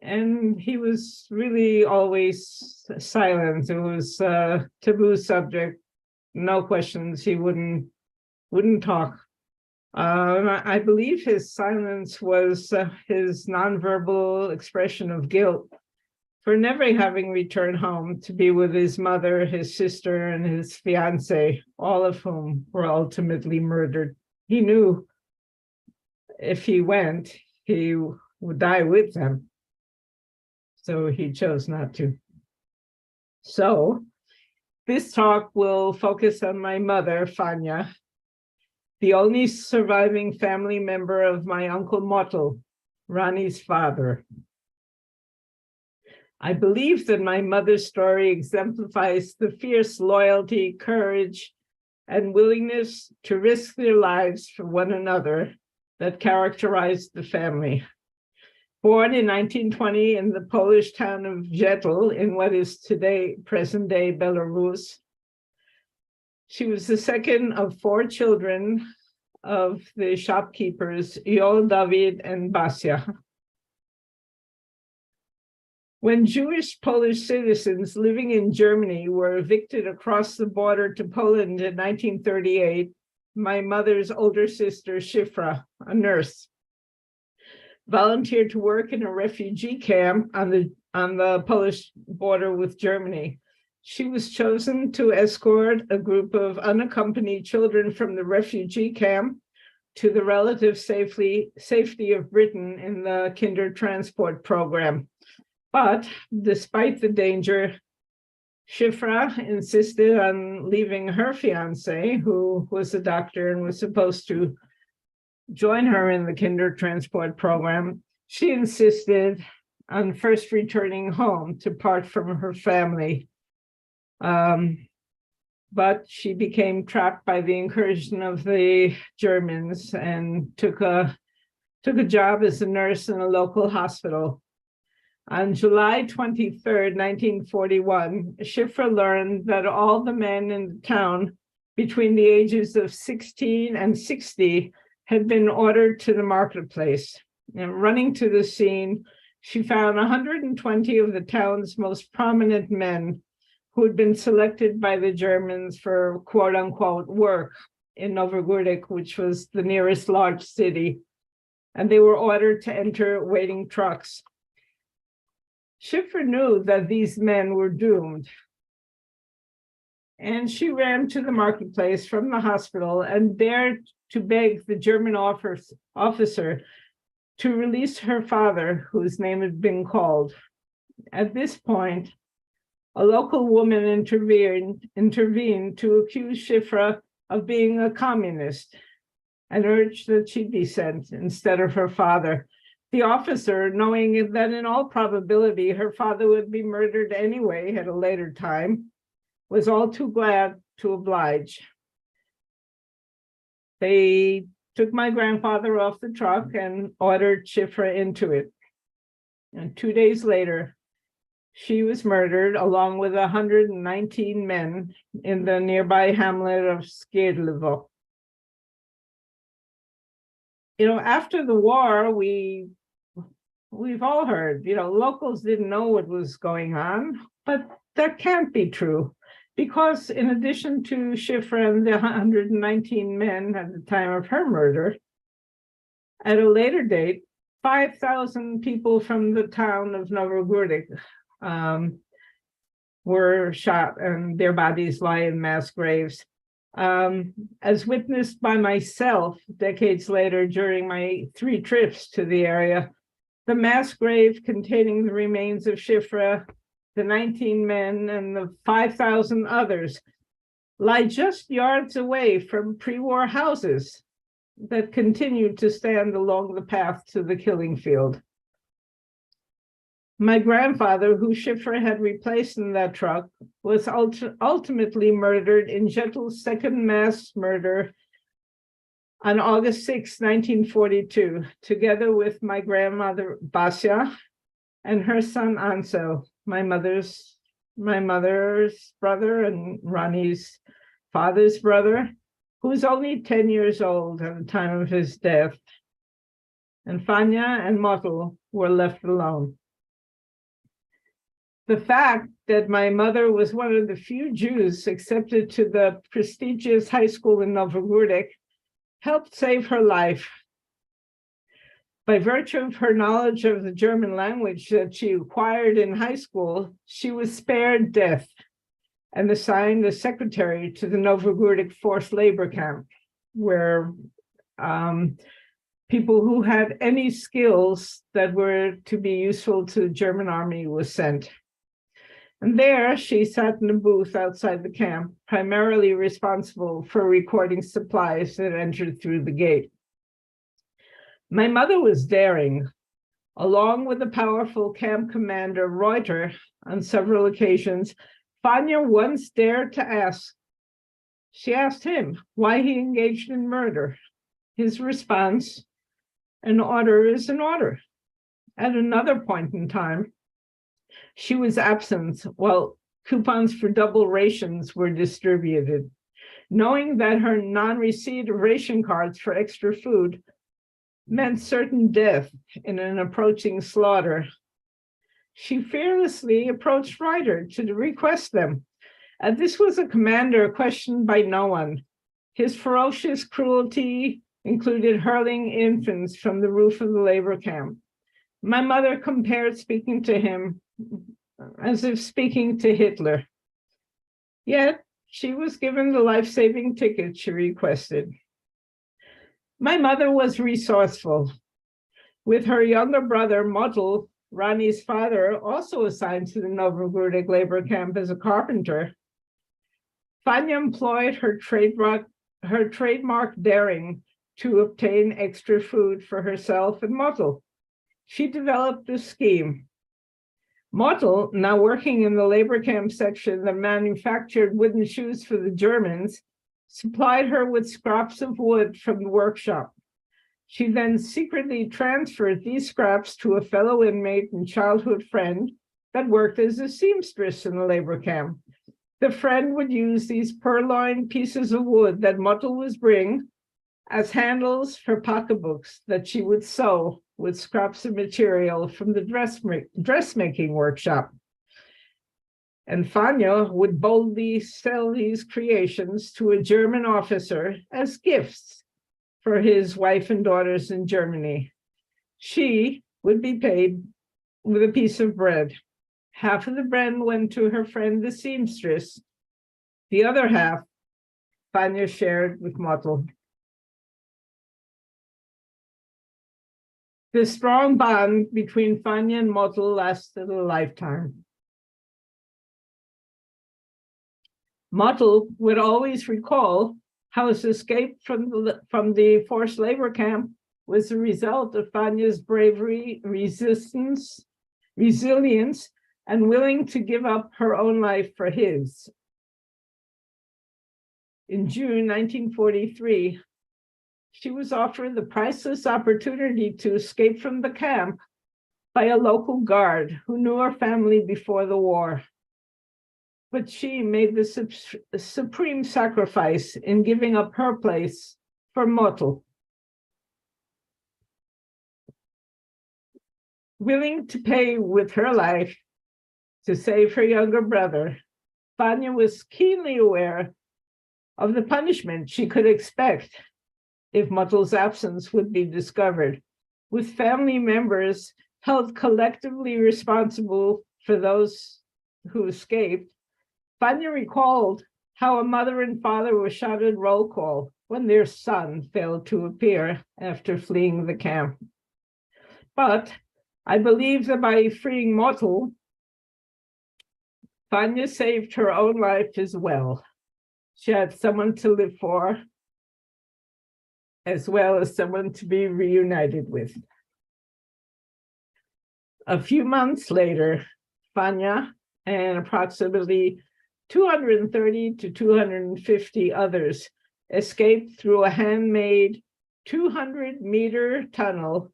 And he was really always silent. It was a taboo subject, no questions. He wouldn't talk. I believe his silence was his nonverbal expression of guilt for never having returned home to be with his mother, his sister, and his fiance, all of whom were ultimately murdered. He knew if he went, he would die with them. So he chose not to. So this talk will focus on my mother, Fania, the only surviving family member of my uncle Mottel, Ronnie's father. I believe that my mother's story exemplifies the fierce loyalty, courage, and willingness to risk their lives for one another that characterized the family. Born in 1920 in the Polish town of Jetl in what is today present-day Belarus, she was the second of 4 children of the shopkeepers Yol, David, and Basia. When Jewish Polish citizens living in Germany were evicted across the border to Poland in 1938, my mother's older sister, Shifra, a nurse, volunteered to work in a refugee camp on the Polish border with Germany. She was chosen to escort a group of unaccompanied children from the refugee camp to the relative safety of Britain in the Kinder Transport Program. But despite the danger, Shifra insisted on leaving her fiance, who was a doctor and was supposed to join her in the kinder transport program, she insisted on first returning home to part from her family. But she became trapped by the incursion of the Germans and took a job as a nurse in a local hospital. On July 23rd, 1941, Schiffer learned that all the men in the town between the ages of 16 and 60 had been ordered to the marketplace. And running to the scene, she found 120 of the town's most prominent men who had been selected by the Germans for quote unquote work in Novogorod, which was the nearest large city. And they were ordered to enter waiting trucks. Schiffer knew that these men were doomed. And she ran to the marketplace from the hospital and dared to beg the German officer to release her father, whose name had been called. At this point, a local woman intervened to accuse Schiffer of being a communist and urged that she be sent instead of her father. The officer, knowing that in all probability her father would be murdered anyway at a later time, was all too glad to oblige. They took my grandfather off the truck and ordered Schiffer into it. And 2 days later, she was murdered along with 119 men in the nearby hamlet of Skedlevo. After the war, we've all heard, locals didn't know what was going on, but that can't be true, because in addition to Schiffer and the 119 men at the time of her murder, at a later date, 5,000 people from the town of Novogorod were shot and their bodies lie in mass graves. As witnessed by myself decades later during my 3 trips to the area, the mass grave containing the remains of Schiffer, the 19 men, and the 5,000 others lie just yards away from pre-war houses that continued to stand along the path to the killing field. My grandfather, who Schiffer had replaced in that truck, was ultimately murdered in Jettel's second mass murder on August 6, 1942, together with my grandmother, Basia, and her son, Ansel, my mother's brother and Ronnie's father's brother, who was only 10 years old at the time of his death. And Fanya and Motel were left alone. The fact that my mother was one of the few Jews accepted to the prestigious high school in Novogorod helped save her life. By virtue of her knowledge of the German language that she acquired in high school, she was spared death and assigned as secretary to the Novogorod forced labor camp, where people who had any skills that were to be useful to the German army was sent. And there she sat in a booth outside the camp, primarily responsible for recording supplies that entered through the gate. My mother was daring. Along with the powerful camp commander Reuter on several occasions, Fanya once dared to ask. She asked him why he engaged in murder. His response, an order is an order. At another point in time, she was absent while coupons for double rations were distributed. Knowing that her non-receipt of ration cards for extra food meant certain death in an approaching slaughter, she fearlessly approached Ryder to request them. This was a commander questioned by no one. His ferocious cruelty included hurling infants from the roof of the labor camp. My mother compared speaking to him as if speaking to Hitler. Yet she was given the life-saving ticket she requested. My mother was resourceful. With her younger brother, Motel, Ronnie's father, also assigned to the Novogorod labor camp as a carpenter, Fanya employed her trademark daring to obtain extra food for herself and Mottel. She developed a scheme. Mottel, now working in the labor camp section that manufactured wooden shoes for the Germans, supplied her with scraps of wood from the workshop. She then secretly transferred these scraps to a fellow inmate and childhood friend that worked as a seamstress in the labor camp. The friend would use these purloined pieces of wood that Mottel was bringing as handles for pocketbooks that she would sew with scraps of material from the dressmaking workshop. And Fanya would boldly sell these creations to a German officer as gifts for his wife and daughters in Germany. She would be paid with a piece of bread. Half of the bread went to her friend, the seamstress. The other half, Fanya shared with Mottel. The strong bond between Fanya and Mottel lasted a lifetime. Mottel would always recall how his escape from the forced labor camp was the result of Fanya's bravery, resilience, and willing to give up her own life for his. In June 1943, she was offered the priceless opportunity to escape from the camp by a local guard who knew her family before the war. But she made the supreme sacrifice in giving up her place for Mottel. Willing to pay with her life to save her younger brother, Fanya was keenly aware of the punishment she could expect if Mottel's absence would be discovered, with family members held collectively responsible for those who escaped. Fanya recalled how a mother and father were shouted roll call when their son failed to appear after fleeing the camp. But I believe that by freeing Mottel, Fanya saved her own life as well. She had someone to live for, as well as someone to be reunited with. A few months later, Fanya and approximately 230 to 250 others escaped through a handmade 200-meter tunnel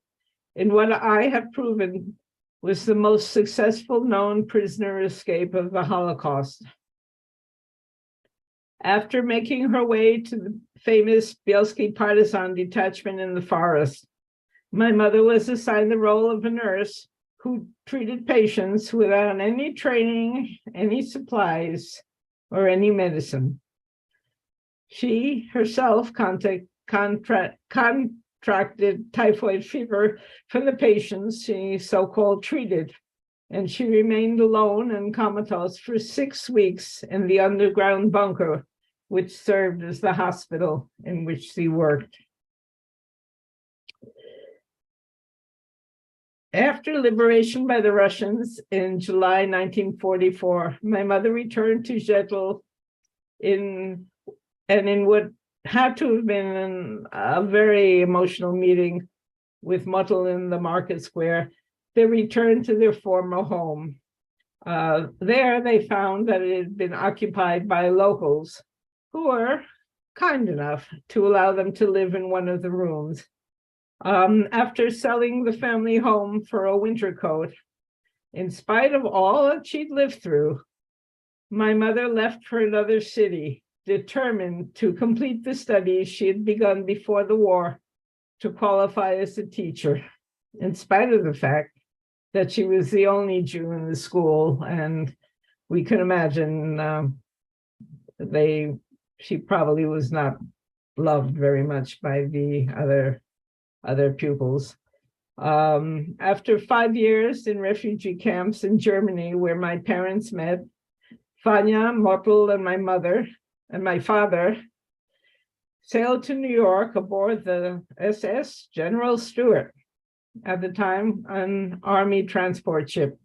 in what I have proven was the most successful known prisoner escape of the Holocaust. After making her way to the famous Bielski partisan detachment in the forest, my mother was assigned the role of a nurse who treated patients without any training, any supplies, or any medicine. She herself contracted typhoid fever for the patients she so-called treated, and she remained alone and comatose for 6 weeks in the underground bunker, which served as the hospital in which she worked. After liberation by the Russians in July 1944, my mother returned to Zettel in what had to have been a very emotional meeting with Mottel in the market square. They returned to their former home. There they found that it had been occupied by locals who were kind enough to allow them to live in one of the rooms. After selling the family home for a winter coat, in spite of all that she'd lived through, my mother left for another city, determined to complete the studies she had begun before the war to qualify as a teacher, in spite of the fact that she was the only Jew in the school. And we can imagine she probably was not loved very much by the other pupils. After 5 years in refugee camps in Germany, where my parents met, Fanya, Mottel, and my mother and my father sailed to New York aboard the SS General Stewart, at the time an Army transport ship.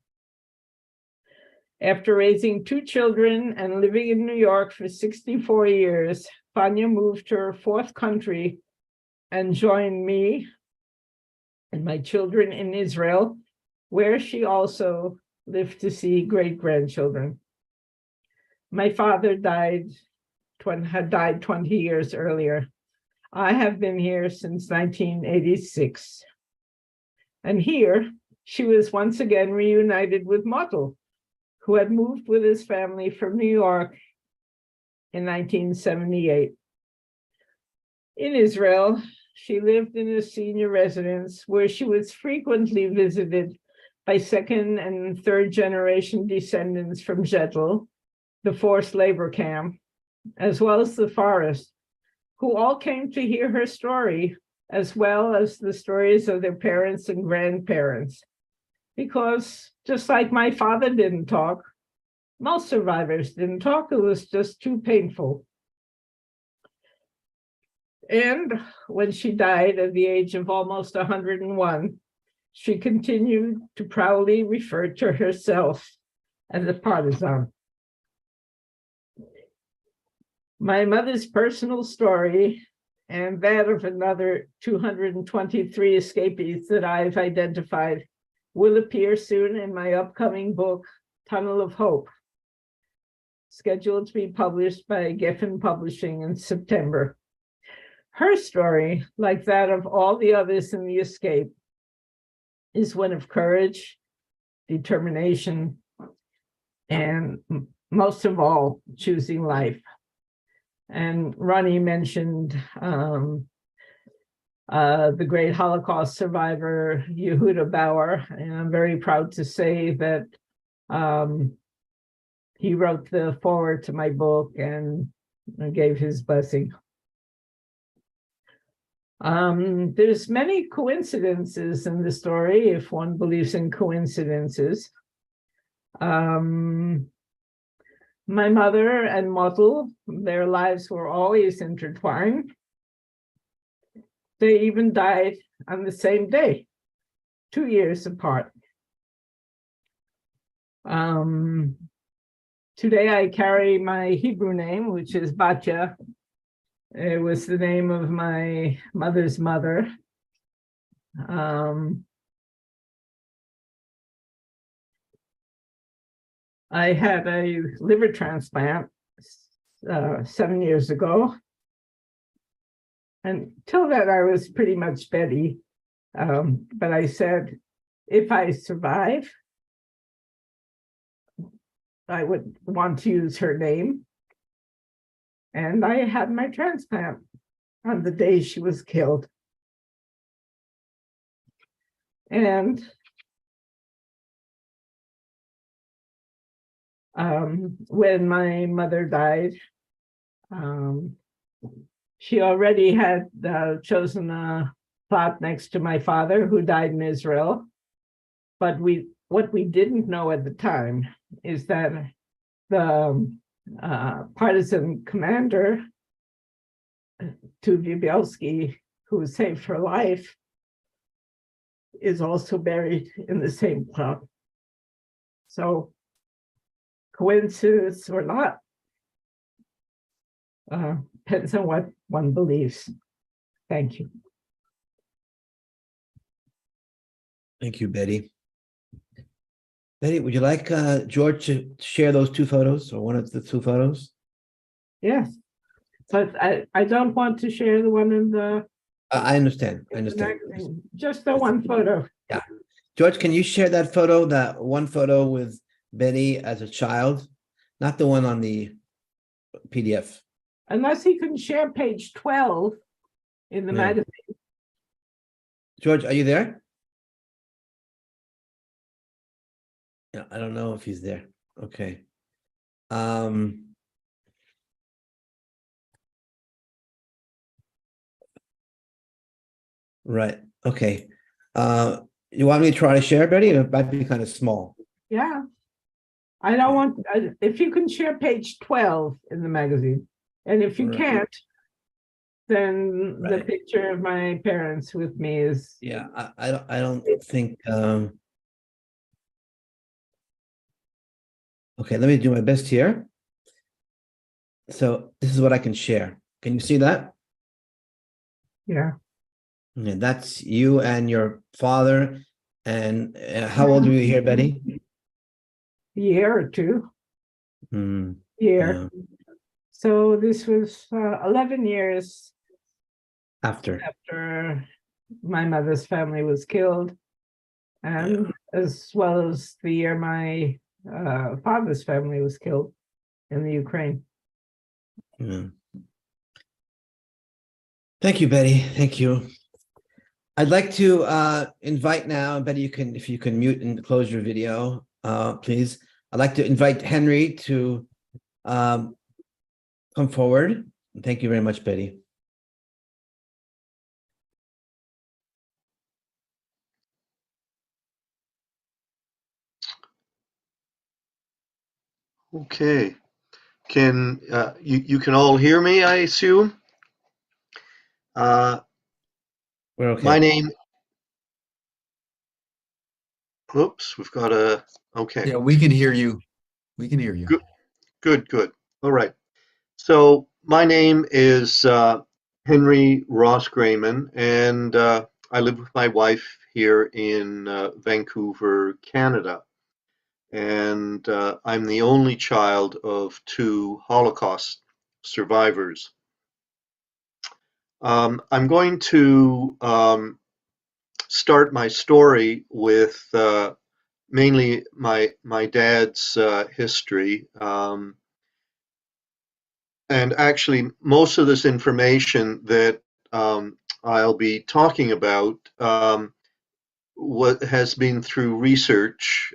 After raising 2 children and living in New York for 64 years, Fanya moved to her 4th country and joined me and my children in Israel, where she also lived to see great-grandchildren. My father had died 20 years earlier. I have been here since 1986. And here, she was once again reunited with Mottel, who had moved with his family from New York in 1978. In Israel, she lived in a senior residence where she was frequently visited by second and third generation descendants from Jettel, the forced labor camp, as well as the forest, who all came to hear her story, as well as the stories of their parents and grandparents. Because just like my father didn't talk, most survivors didn't talk. It was just too painful. And when she died at the age of almost 101, she continued to proudly refer to herself as a partisan. My mother's personal story and that of another 223 escapees that I've identified will appear soon in my upcoming book, Tunnel of Hope, scheduled to be published by Geffen Publishing in September. Her story, like that of all the others in the escape, is one of courage, determination, and most of all, choosing life. And Ronnie mentioned the great Holocaust survivor, Yehuda Bauer, and I'm very proud to say that he wrote the foreword to my book and gave his blessing. There's many coincidences in the story, if one believes in coincidences. My mother and Mottel, their lives were always intertwined. They even died on the same day, 2 years apart. Today I carry my Hebrew name, which is Batya. It was the name of my mother's mother. I had a liver transplant 7 years ago. Until that, I was pretty much Betty. But I said, if I survive, I would want to use her name. And I had my transplant on the day she was killed. And when my mother died, she already had chosen a plot next to my father, who died in Israel. But what we didn't know at the time is that the partisan commander, Tuvi Bielski, who saved her life, is also buried in the same plot. So, coincidence or not, depends on what one believes. Thank you. Thank you, Betty. Betty, would you like George to share those two photos or one of the two photos? Yes, but I don't want to share the one in the I understand. I understand. magazine, just the one photo. Yeah. George, can you share that photo, that one photo with Betty as a child? Not the one on the PDF. Unless he can share page 12 in the Yeah. magazine. George, are you there? Yeah, I don't know if he's there. Okay. Right. Okay. You want me to try to share, Betty? It might be kind of small. Yeah. I don't want, if you can share page 12 in the magazine, and if you Right. can't, then the Right. picture of my parents with me is. Yeah, I don't think. Okay, let me do my best here. So this is what I can share. Can you see that? Yeah. Yeah, that's you and your father. And how old were you here, Betty? Year or two, Mm, year. yeah, So this was 11 years after. after my mother's family was killed, and as well as the year my father's family was killed in the Ukraine. Yeah. Thank you, Betty. Thank you. I'd like to invite now, Betty, you can, if you can mute and close your video, please. I'd like to invite Henry to come forward. Thank you very much, Betty. Okay. Can you can all hear me, I assume? We're okay. My name. Oops, we've got a. Okay. Yeah, we can hear you. We can hear you. Good. All right. So my name is Henry Ross Grayman, and I live with my wife here in Vancouver, Canada. And I'm the only child of two Holocaust survivors. I'm going to start my story with mainly my dad's history. And actually, most of this information that I'll be talking about what has been through research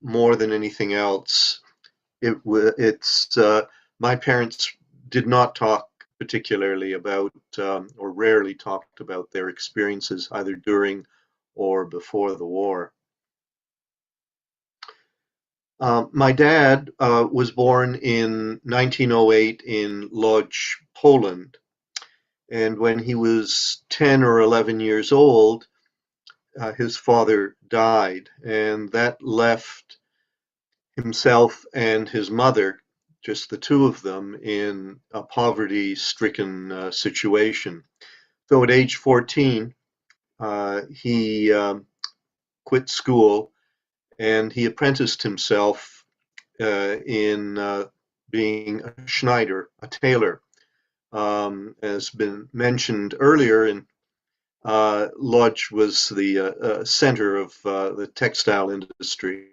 more than anything else. It's my parents did not talk particularly about or rarely talked about their experiences either during or before the war. My dad was born in 1908 in Lodz, Poland. And when he was 10 or 11 years old, his father died. And that left himself and his mother, just the two of them, in a poverty-stricken situation. So at age 14, he quit school and he apprenticed himself in being a Schneider, a tailor. As been mentioned earlier, in Lodz was the center of the textile industry.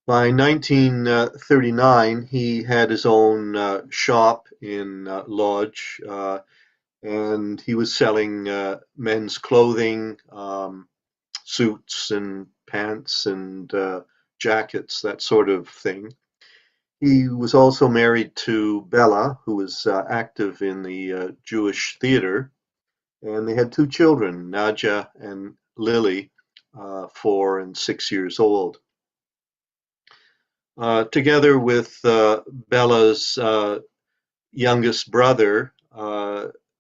By 1939, he had his own shop in Lodz, and he was selling men's clothing, suits and pants and jackets, that sort of thing. He was also married to Bella, who was active in the Jewish theater, and they had two children, Nadja and Lily, 4 and 6 years old. Together with Bella's youngest brother,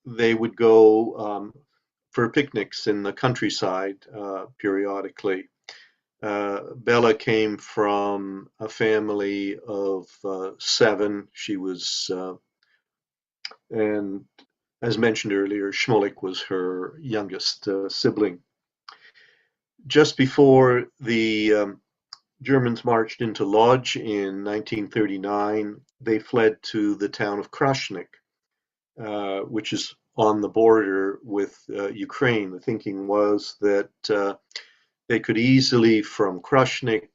they would go for picnics in the countryside periodically. Bella came from a family of 7. She was, and as mentioned earlier, Schmolik was her youngest sibling. Just before the Germans marched into Lodz in 1939, they fled to the town of Krasnik, which is on the border with Ukraine. The thinking was that they could easily, from Krasnik,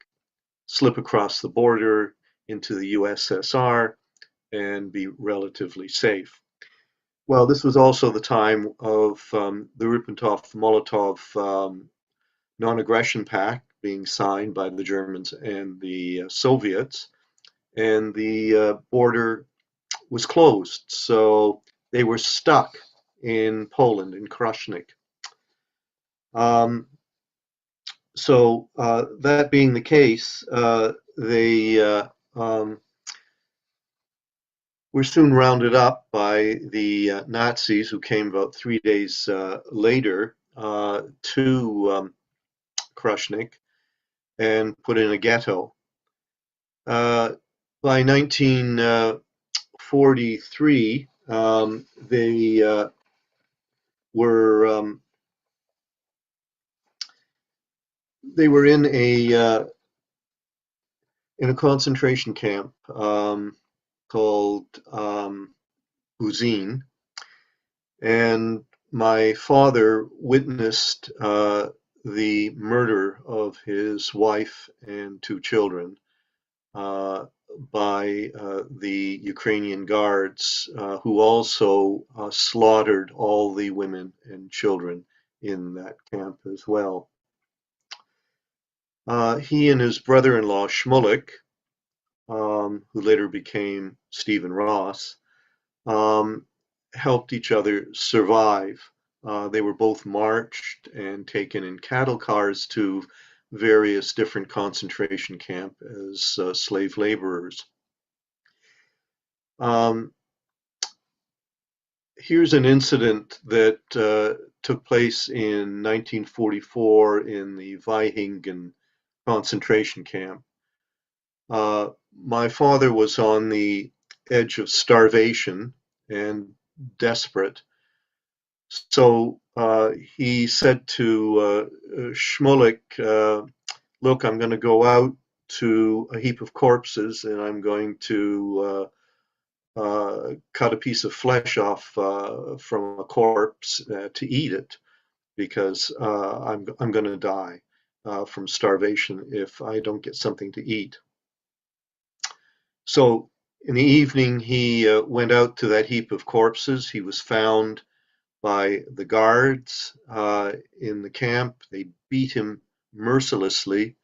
slip across the border into the USSR and be relatively safe. Well, this was also the time of the Ribbentrop-Molotov non-aggression pact being signed by the Germans and the Soviets, and the border was closed. So they were stuck in Poland, in Krasnik. So that being the case, they were soon rounded up by the Nazis, who came about 3 days later to Krasnik and put in a ghetto. By 1943, They were in a concentration camp called Buzin, and my father witnessed the murder of his wife and two children by the Ukrainian guards, who also slaughtered all the women and children in that camp as well. He and his brother-in-law Shmulik, who later became Stephen Ross, helped each other survive. They were both marched and taken in cattle cars to various different concentration camps as slave laborers. Here's an incident that took place in 1944 in the Vaihingen concentration camp. My father was on the edge of starvation and desperate. So he said to Shmulik, look, I'm going to go out to a heap of corpses and I'm going to cut a piece of flesh off from a corpse to eat it, because I'm going to die from starvation if I don't get something to eat. So in the evening, he went out to that heap of corpses. He was found by the guards in the camp. They beat him mercilessly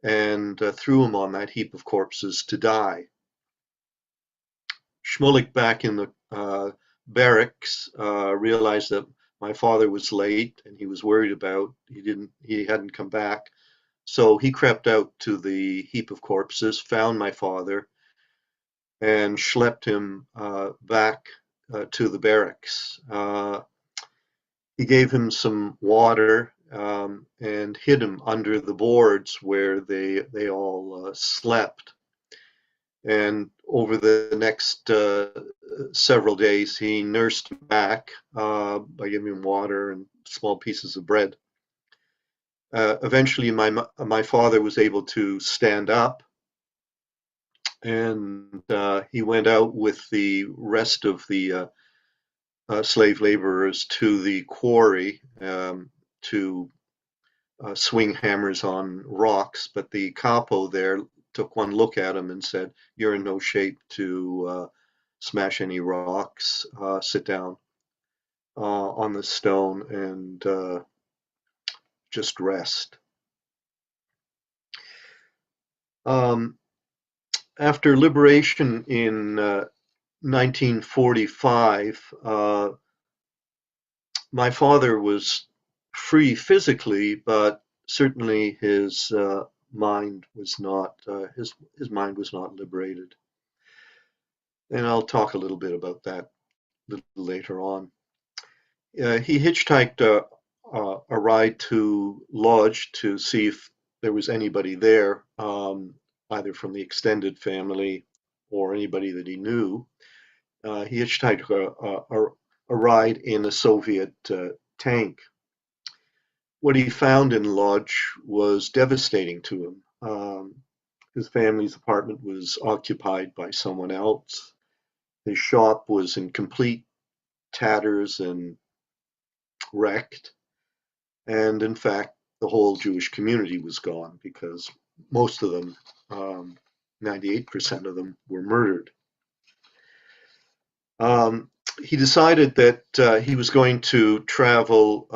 and threw him on that heap of corpses to die. Shmulik, back in the barracks, realized that my father was late and he was worried about he hadn't come back. So he crept out to the heap of corpses, found my father, and schlepped him back to the barracks. He gave him some water and hid him under the boards where they all slept. And over the next several days, he nursed him back by giving him water and small pieces of bread. Eventually, my father was able to stand up, and he went out with the rest of the slave laborers to the quarry to swing hammers on rocks. But the capo there took one look at him and said, "You're in no shape to smash any rocks. Sit down on the stone and just rest." After liberation in 1945, my father was free physically, but certainly his mind was not his mind was not liberated. And I'll talk a little bit about that a little later on. He hitchhiked a ride to Lodz to see if there was anybody there, either from the extended family or anybody that he knew. He hitchhiked a ride in a Soviet tank. What he found in Lodz was devastating to him. His family's apartment was occupied by someone else. His shop was in complete tatters and wrecked. And in fact, the whole Jewish community was gone because most of them, 98% of them, were murdered. He decided that he was going to travel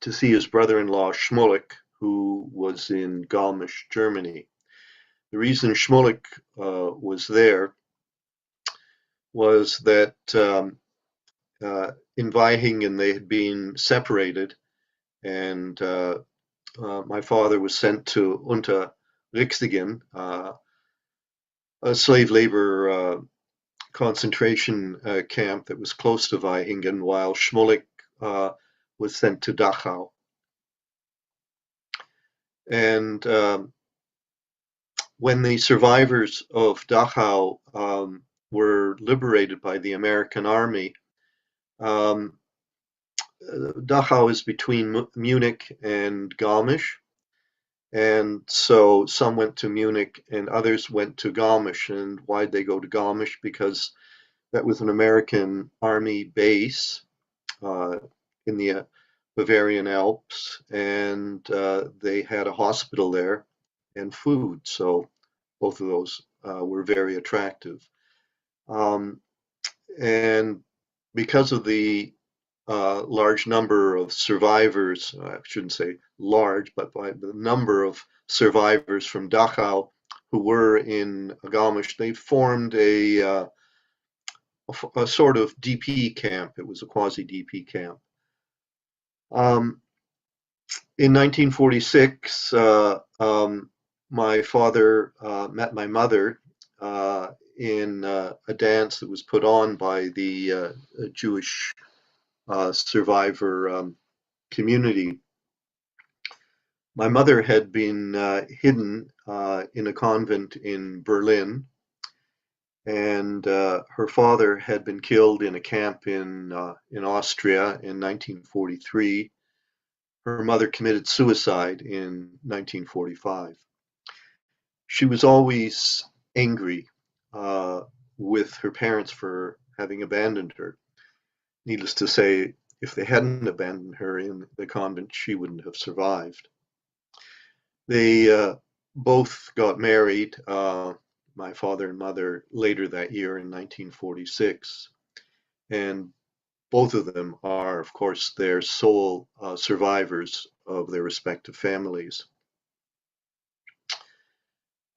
to see his brother-in-law Shmulik, who was in Garmisch, Germany. The reason Shmulik was there was that in Vaihingen they had been separated, and my father was sent to Unterrichtigen, a slave labor concentration camp that was close to Vaihingen, while Shmulik was sent to Dachau. And when the survivors of Dachau were liberated by the American army. Dachau is between Munich and Garmisch. And so some went to Munich and others went to Garmisch. And why'd they go to Garmisch? Because that was an American army base in the Bavarian Alps, and they had a hospital there and food. So both of those were very attractive. And because of the large number of survivors, I shouldn't say large, but by the number of survivors from Dachau who were in Garmisch, they formed a sort of DP camp. It was a quasi-DP camp. In 1946, my father met my mother in a dance that was put on by the Jewish survivor community. My mother had been hidden in a convent in Berlin, and her father had been killed in a camp in Austria in 1943. Her mother committed suicide in 1945. She was always angry with her parents for having abandoned her. Needless to say, if they hadn't abandoned her in the convent, she wouldn't have survived. They both got married, my father and mother, later that year in 1946. And both of them are, of course, their sole survivors of their respective families.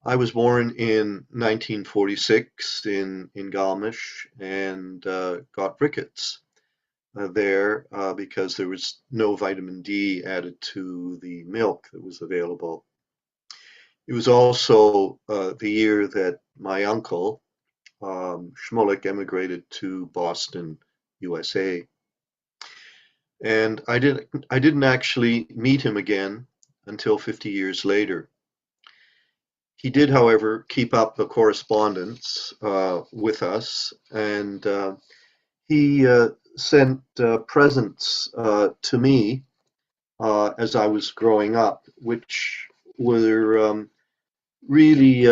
I was born in 1946 in Garmisch and got rickets there because there was no vitamin D added to the milk that was available. It was also the year that my uncle, Schmolik, emigrated to Boston, USA. And I didn't actually meet him again until 50 years later. He did, however, keep up the correspondence with us, and he sent presents to me as I was growing up, which were really,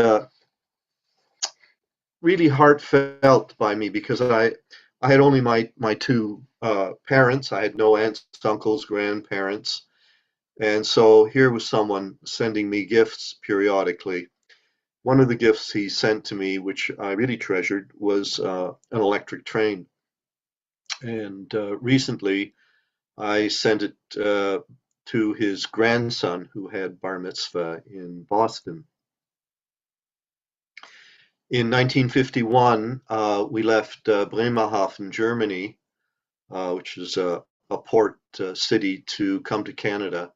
really heartfelt by me, because I had only my two parents. I had no aunts, uncles, grandparents. And so here was someone sending me gifts periodically. One of the gifts he sent to me, which I really treasured, was an electric train. And recently I sent it to his grandson, who had bar mitzvah in Boston. In 1951, we left Bremerhaven, Germany, which is a port city, to come to Canada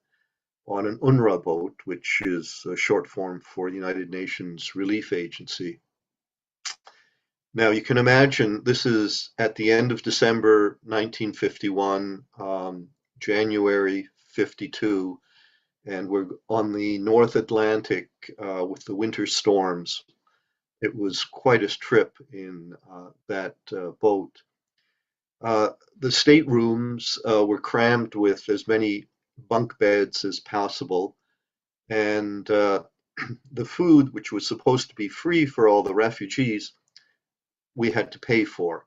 on an UNRWA boat, which is a short form for United Nations Relief Agency. Now you can imagine this is at the end of December 1951, January 52, and we're on the North Atlantic with the winter storms. It was quite a trip in that boat. The staterooms were crammed with as many bunk beds as possible, and the food, which was supposed to be free for all the refugees, we had to pay for.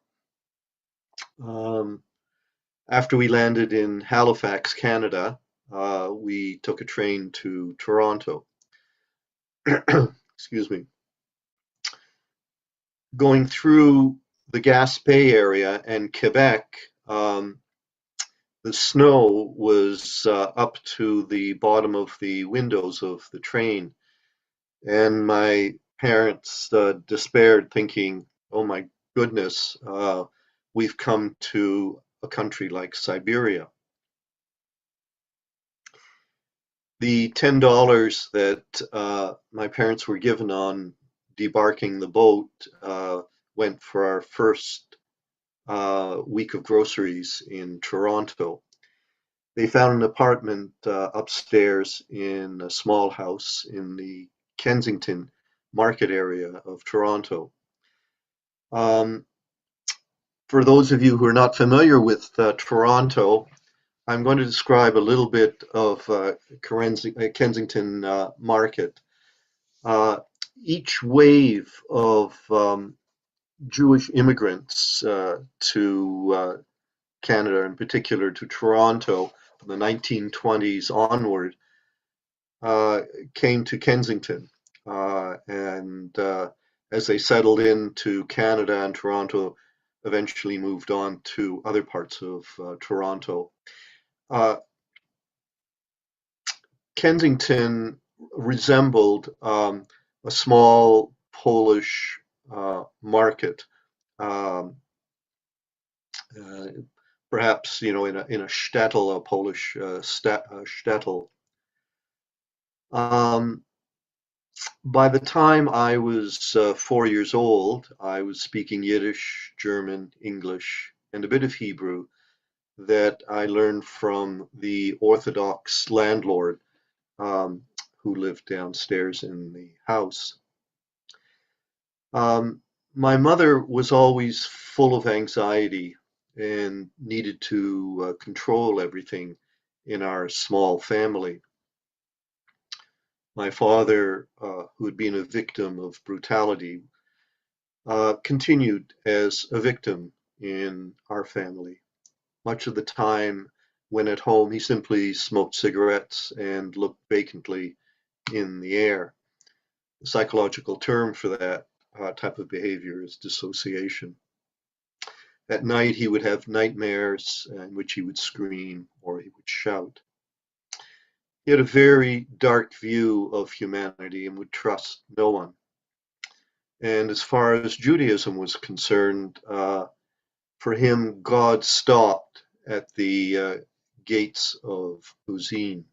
After we landed in Halifax, Canada, we took a train to Toronto. Excuse me. Going through the Gaspé area and Quebec, the snow was up to the bottom of the windows of the train. And my parents despaired, thinking, oh my goodness, we've come to a country like Siberia. The $10 that my parents were given on debarking the boat went for our first week of groceries in Toronto. They found an apartment upstairs in a small house in the Kensington market area of Toronto. Um, for those of you who are not familiar with Toronto, I'm going to describe a little bit of Kensington Market. Each wave of Jewish immigrants to Canada, in particular to Toronto, from the 1920s onward, came to Kensington. And as they settled into Canada and Toronto, eventually moved on to other parts of Toronto. Kensington resembled a small Polish market, um, perhaps in a shtetl, a Polish shtetl. By the time I was 4 years old, I was speaking Yiddish, German, English, and a bit of Hebrew that I learned from the Orthodox landlord who lived downstairs in the house. My mother was always full of anxiety and needed to control everything in our small family. My father, who had been a victim of brutality, continued as a victim in our family. Much of the time, when at home, he simply smoked cigarettes and looked vacantly in the air. The psychological term for that type of behavior is dissociation. At night, he would have nightmares in which he would scream or he would shout. He had a very dark view of humanity and would trust no one. And as far as Judaism was concerned, for him, God stopped at the gates of Uzin.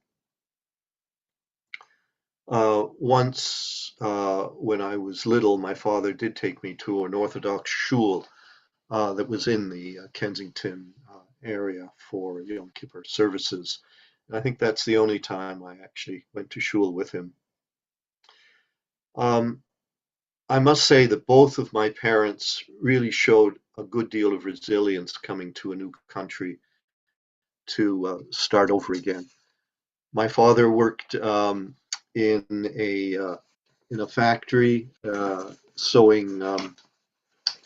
Once, when I was little, my father did take me to an Orthodox shul that was in the Kensington area for Yom Kippur services. And I think that's the only time I actually went to shul with him. I must say that both of my parents really showed a good deal of resilience coming to a new country to start over again. My father worked in a factory sewing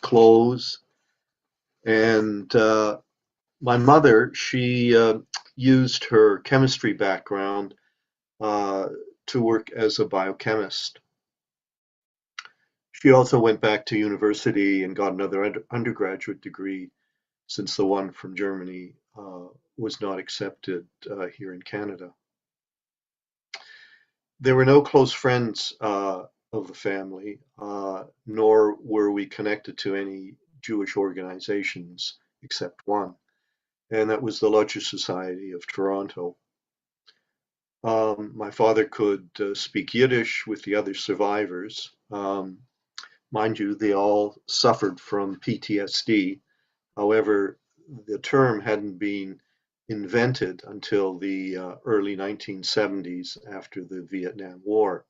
clothes, and my mother, she used her chemistry background to work as a biochemist. She also went back to university and got another undergraduate degree, since the one from Germany was not accepted here in Canada. There were no close friends of the family, nor were we connected to any Jewish organizations except one, and that was the Lodger Society of Toronto. My father could speak Yiddish with the other survivors. Mind you, they all suffered from PTSD. However, the term hadn't been invented until the early 1970s after the Vietnam War.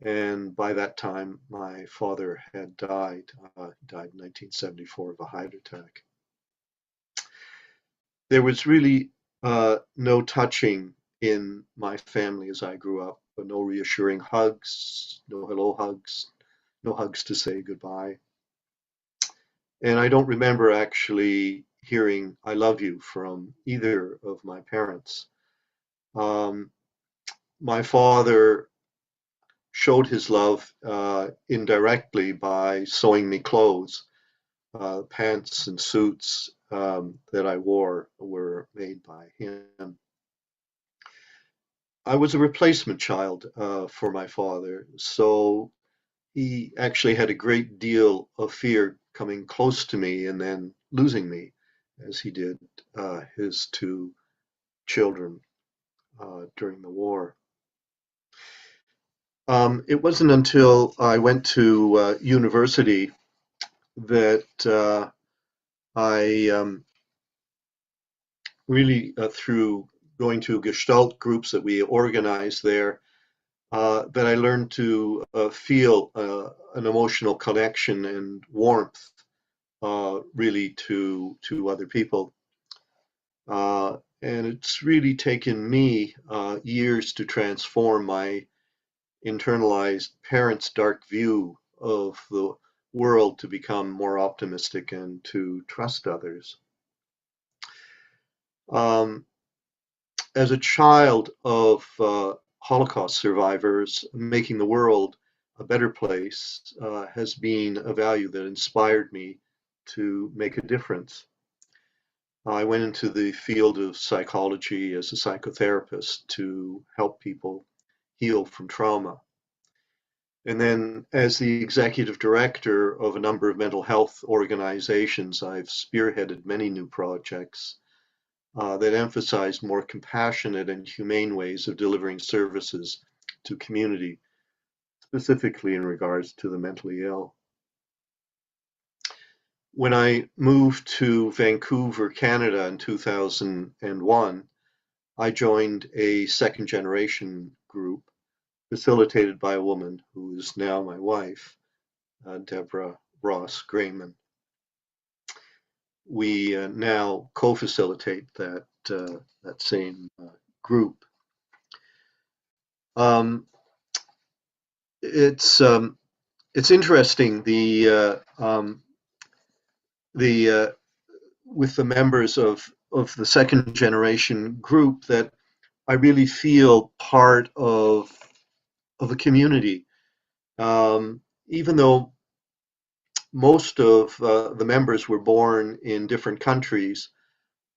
And by that time, my father had died. He died in 1974 of a heart attack. There was really no touching in my family as I grew up, but no reassuring hugs, no hello hugs, no hugs to say goodbye. And I don't remember actually hearing I love you from either of my parents. My father showed his love indirectly by sewing me clothes. Pants and suits that I wore were made by him. I was a replacement child for my father, so he actually had a great deal of fear coming close to me and then losing me, as he did his two children during the war. It wasn't until I went to university that I really, through going to Gestalt groups that we organized there, that I learned to feel an emotional connection and warmth really to other people. And it's really taken me years to transform my internalized parents' dark view of the world to become more optimistic and to trust others. As a child of Holocaust survivors, making the world a better place has been a value that inspired me to make a difference. I went into the field of psychology as a psychotherapist to help people heal from trauma. And then, as the executive director of a number of mental health organizations, I've spearheaded many new projects that emphasize more compassionate and humane ways of delivering services to community, specifically in regards to the mentally ill. When I moved to Vancouver, Canada in 2001, I joined a second generation group facilitated by a woman who is now my wife, Deborah Ross Grayman. We now co-facilitate that same group. It's interesting with the members of the second generation group that I really feel part of a community, even though most of the members were born in different countries.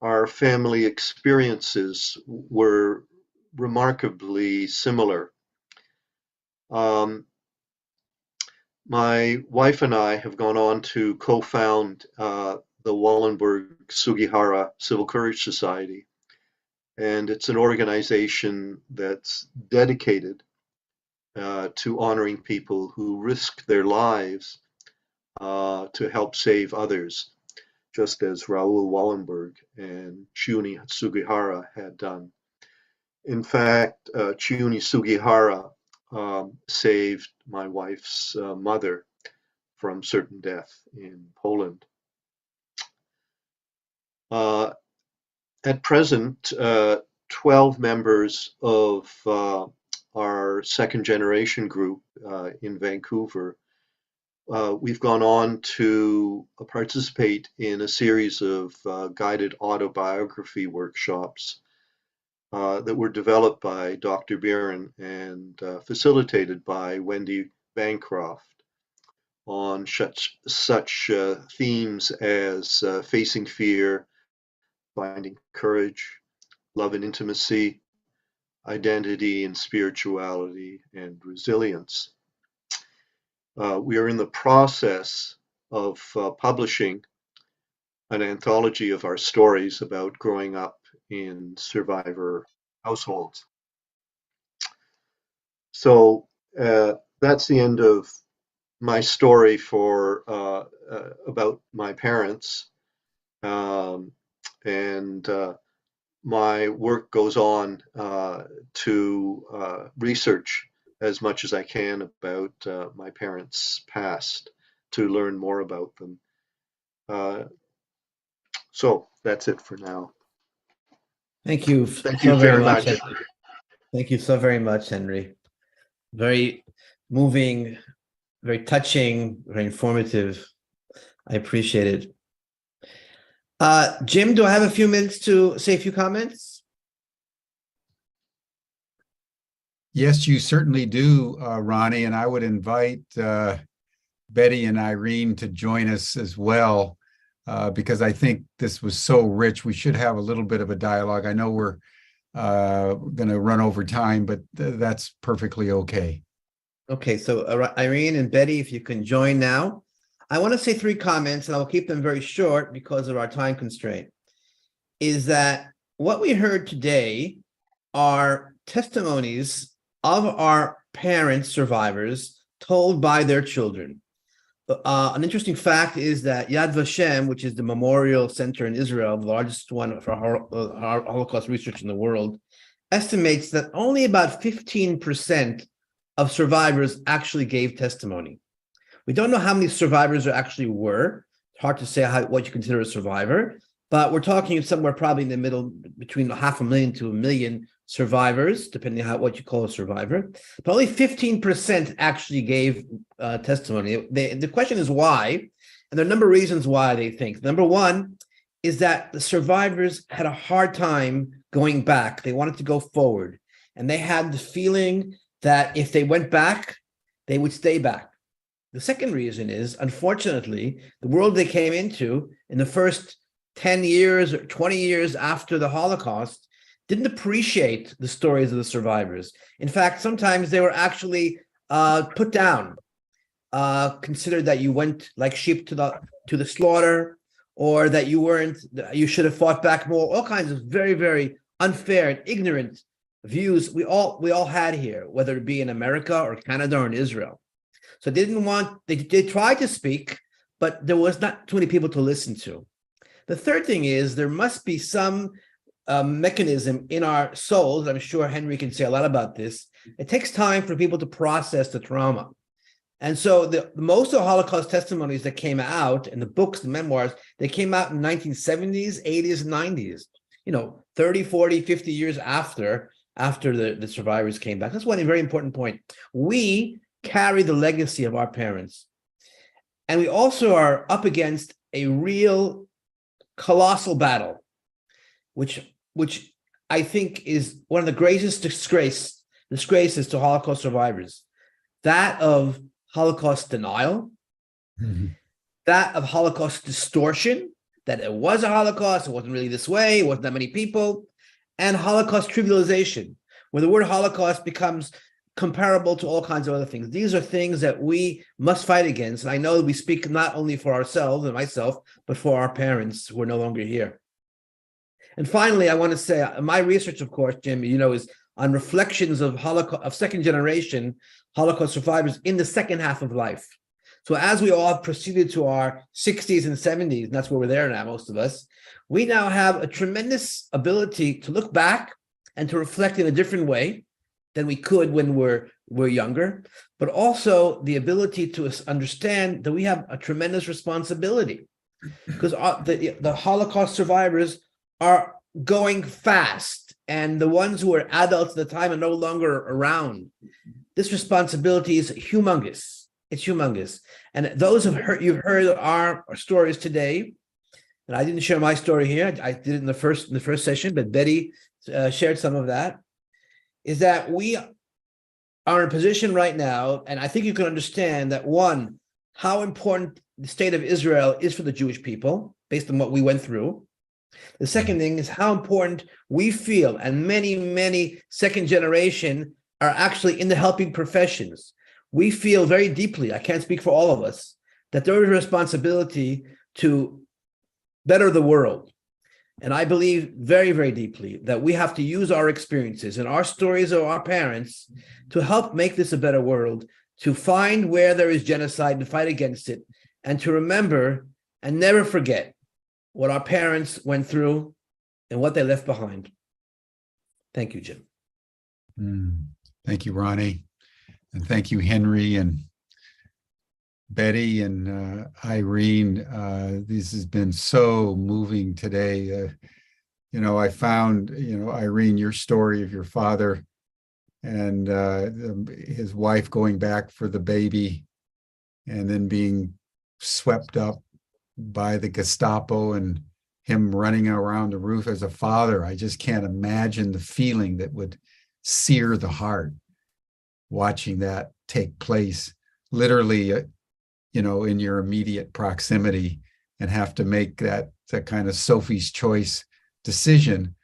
Our family experiences were remarkably similar. My wife and I have gone on to co-found the Wallenberg Sugihara Civil Courage Society, and it's an organization that's dedicated to honoring people who risk their lives to help save others, just as Raoul Wallenberg and Chiune Sugihara had done. In fact, Chiune Sugihara saved my wife's mother from certain death in Poland. At present, 12 members of our second generation group in Vancouver, we've gone on to participate in a series of guided autobiography workshops that were developed by Dr. Buren and facilitated by Wendy Bancroft on such themes as facing fear, finding courage, love and intimacy, identity and spirituality, and resilience. We are in the process of publishing an anthology of our stories about growing up in survivor households. So that's the end of my story for about my parents, and my work goes on to research as much as I can about my parents' past to learn more about them. So that's it for now. Thank you. Thank you very much. Thank you so very much, Henry. Very moving, very touching, very informative. I appreciate it. Jim, do I have a few minutes to say a few comments? Yes, you certainly do, Ronnie, and I would invite Betty and Irene to join us as well, because I think this was so rich. We should have a little bit of a dialogue. I know we're going to run over time, but that's perfectly okay. Okay, so Irene and Betty, if you can join now. I want to say 3 comments, and I'll keep them very short because of our time constraint. Is that what we heard today are testimonies of our parents, survivors, told by their children. An interesting fact is that Yad Vashem, which is the memorial center in Israel, the largest one for Holocaust research in the world, estimates that only about 15% of survivors actually gave testimony. We don't know how many survivors there actually were. It's hard to say what you consider a survivor, but we're talking somewhere probably in the middle between 500,000 to 1 million survivors, depending on what you call a survivor. But only 15% actually gave testimony. The question is why, and there are a number of reasons why they think. Number one is that the survivors had a hard time going back. They wanted to go forward, and they had the feeling that if they went back, they would stay back. The second reason is, unfortunately, the world they came into in the first 10 years or 20 years after the Holocaust didn't appreciate the stories of the survivors. In fact, sometimes they were actually put down, considered that you went like sheep to the slaughter, or that you should have fought back more. All kinds of very, very unfair and ignorant views we all had here, whether it be in America or Canada or in Israel. So they tried to speak, but there was not too many people to listen to. The third thing is there must be some mechanism in our souls. I'm sure Henry can say a lot about this. It takes time for people to process the trauma. And so most of the Holocaust testimonies that came out in the books, the memoirs, they came out in the 1970s, 80s, and 90s, 30, 40, 50 years after the survivors came back. That's one very important point. We carry the legacy of our parents. And we also are up against a real colossal battle, which I think is one of the greatest disgraces to Holocaust survivors. That of Holocaust denial, that of Holocaust distortion, that it was a Holocaust, it wasn't really this way, it wasn't that many people, and Holocaust trivialization, where the word Holocaust becomes comparable to all kinds of other things. These are things that we must fight against. And I know that we speak not only for ourselves and myself, but for our parents who are no longer here. And finally, I want to say my research, of course, Jim, is on reflections of second generation Holocaust survivors in the second half of life. So as we all proceeded to our 60s and 70s, and that's where we're there now, most of us, we now have a tremendous ability to look back and to reflect in a different way than we could when we're younger, but also the ability to understand that we have a tremendous responsibility, because the Holocaust survivors are going fast, and the ones who were adults at the time are no longer around. This responsibility is humongous. It's humongous. And those you've heard our stories today, and I didn't share my story here. I did it in the first session, but Betty shared some of that. Is that we are in a position right now, and I think you can understand that, one, how important the state of Israel is for the Jewish people, based on what we went through. The second thing is how important we feel, and many, many second generation are actually in the helping professions. We feel very deeply, I can't speak for all of us, that there is a responsibility to better the world. And I believe very, very deeply that we have to use our experiences and our stories of our parents to help make this a better world, to find where there is genocide and fight against it, and to remember and never forget what our parents went through and what they left behind. Thank you, Jim. Thank you, Ronnie. And thank you, Henry and Betty and Irene. This has been so moving today. I found, Irene, your story of your father and his wife going back for the baby and then being swept up by the Gestapo and him running around the roof as a father. I just can't imagine the feeling that would sear the heart watching that take place, literally, in your immediate proximity, and have to make that kind of Sophie's choice decision,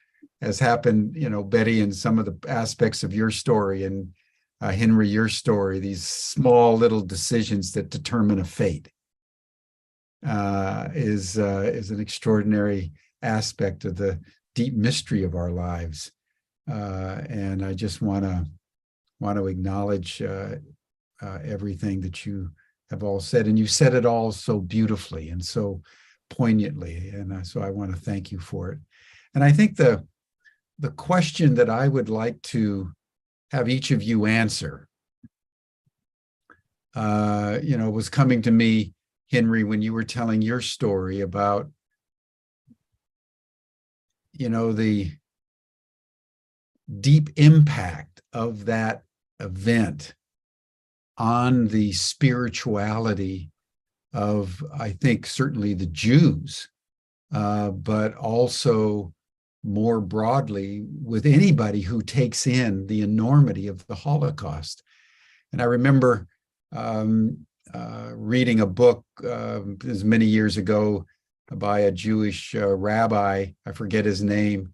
as happened, Betty, in some of the aspects of your story, and Henry, your story, these small little decisions that determine a fate is an extraordinary aspect of the deep mystery of our lives. And I just want to acknowledge everything that you have all said, and you said it all so beautifully and so poignantly, and so I want to thank you for it. And I think the question that I would like to have each of you answer was coming to me, Henry, when you were telling your story about, the deep impact of that event on the spirituality of, I think, certainly the Jews, but also more broadly with anybody who takes in the enormity of the Holocaust. And I remember reading a book as many years ago by a Jewish rabbi, I forget his name,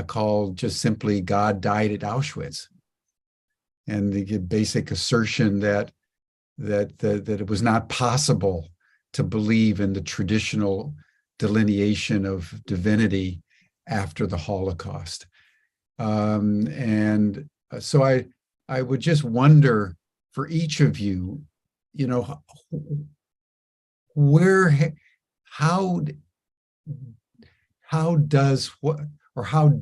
called just simply "God Died at Auschwitz," and the basic assertion that it was not possible to believe in the traditional delineation of divinity after the Holocaust. And so I would just wonder for each of you, how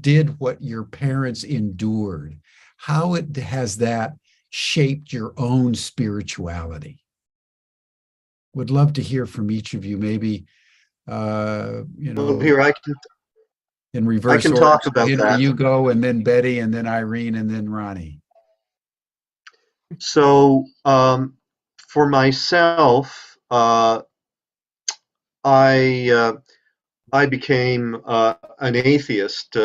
did what your parents endured, how has that shaped your own spirituality? Would love to hear from each of you, maybe, Well, here in reverse can order. talk about Henry, that. you go, and then Betty, and then Irene, and then Ronnie. So, for myself, I became an atheist,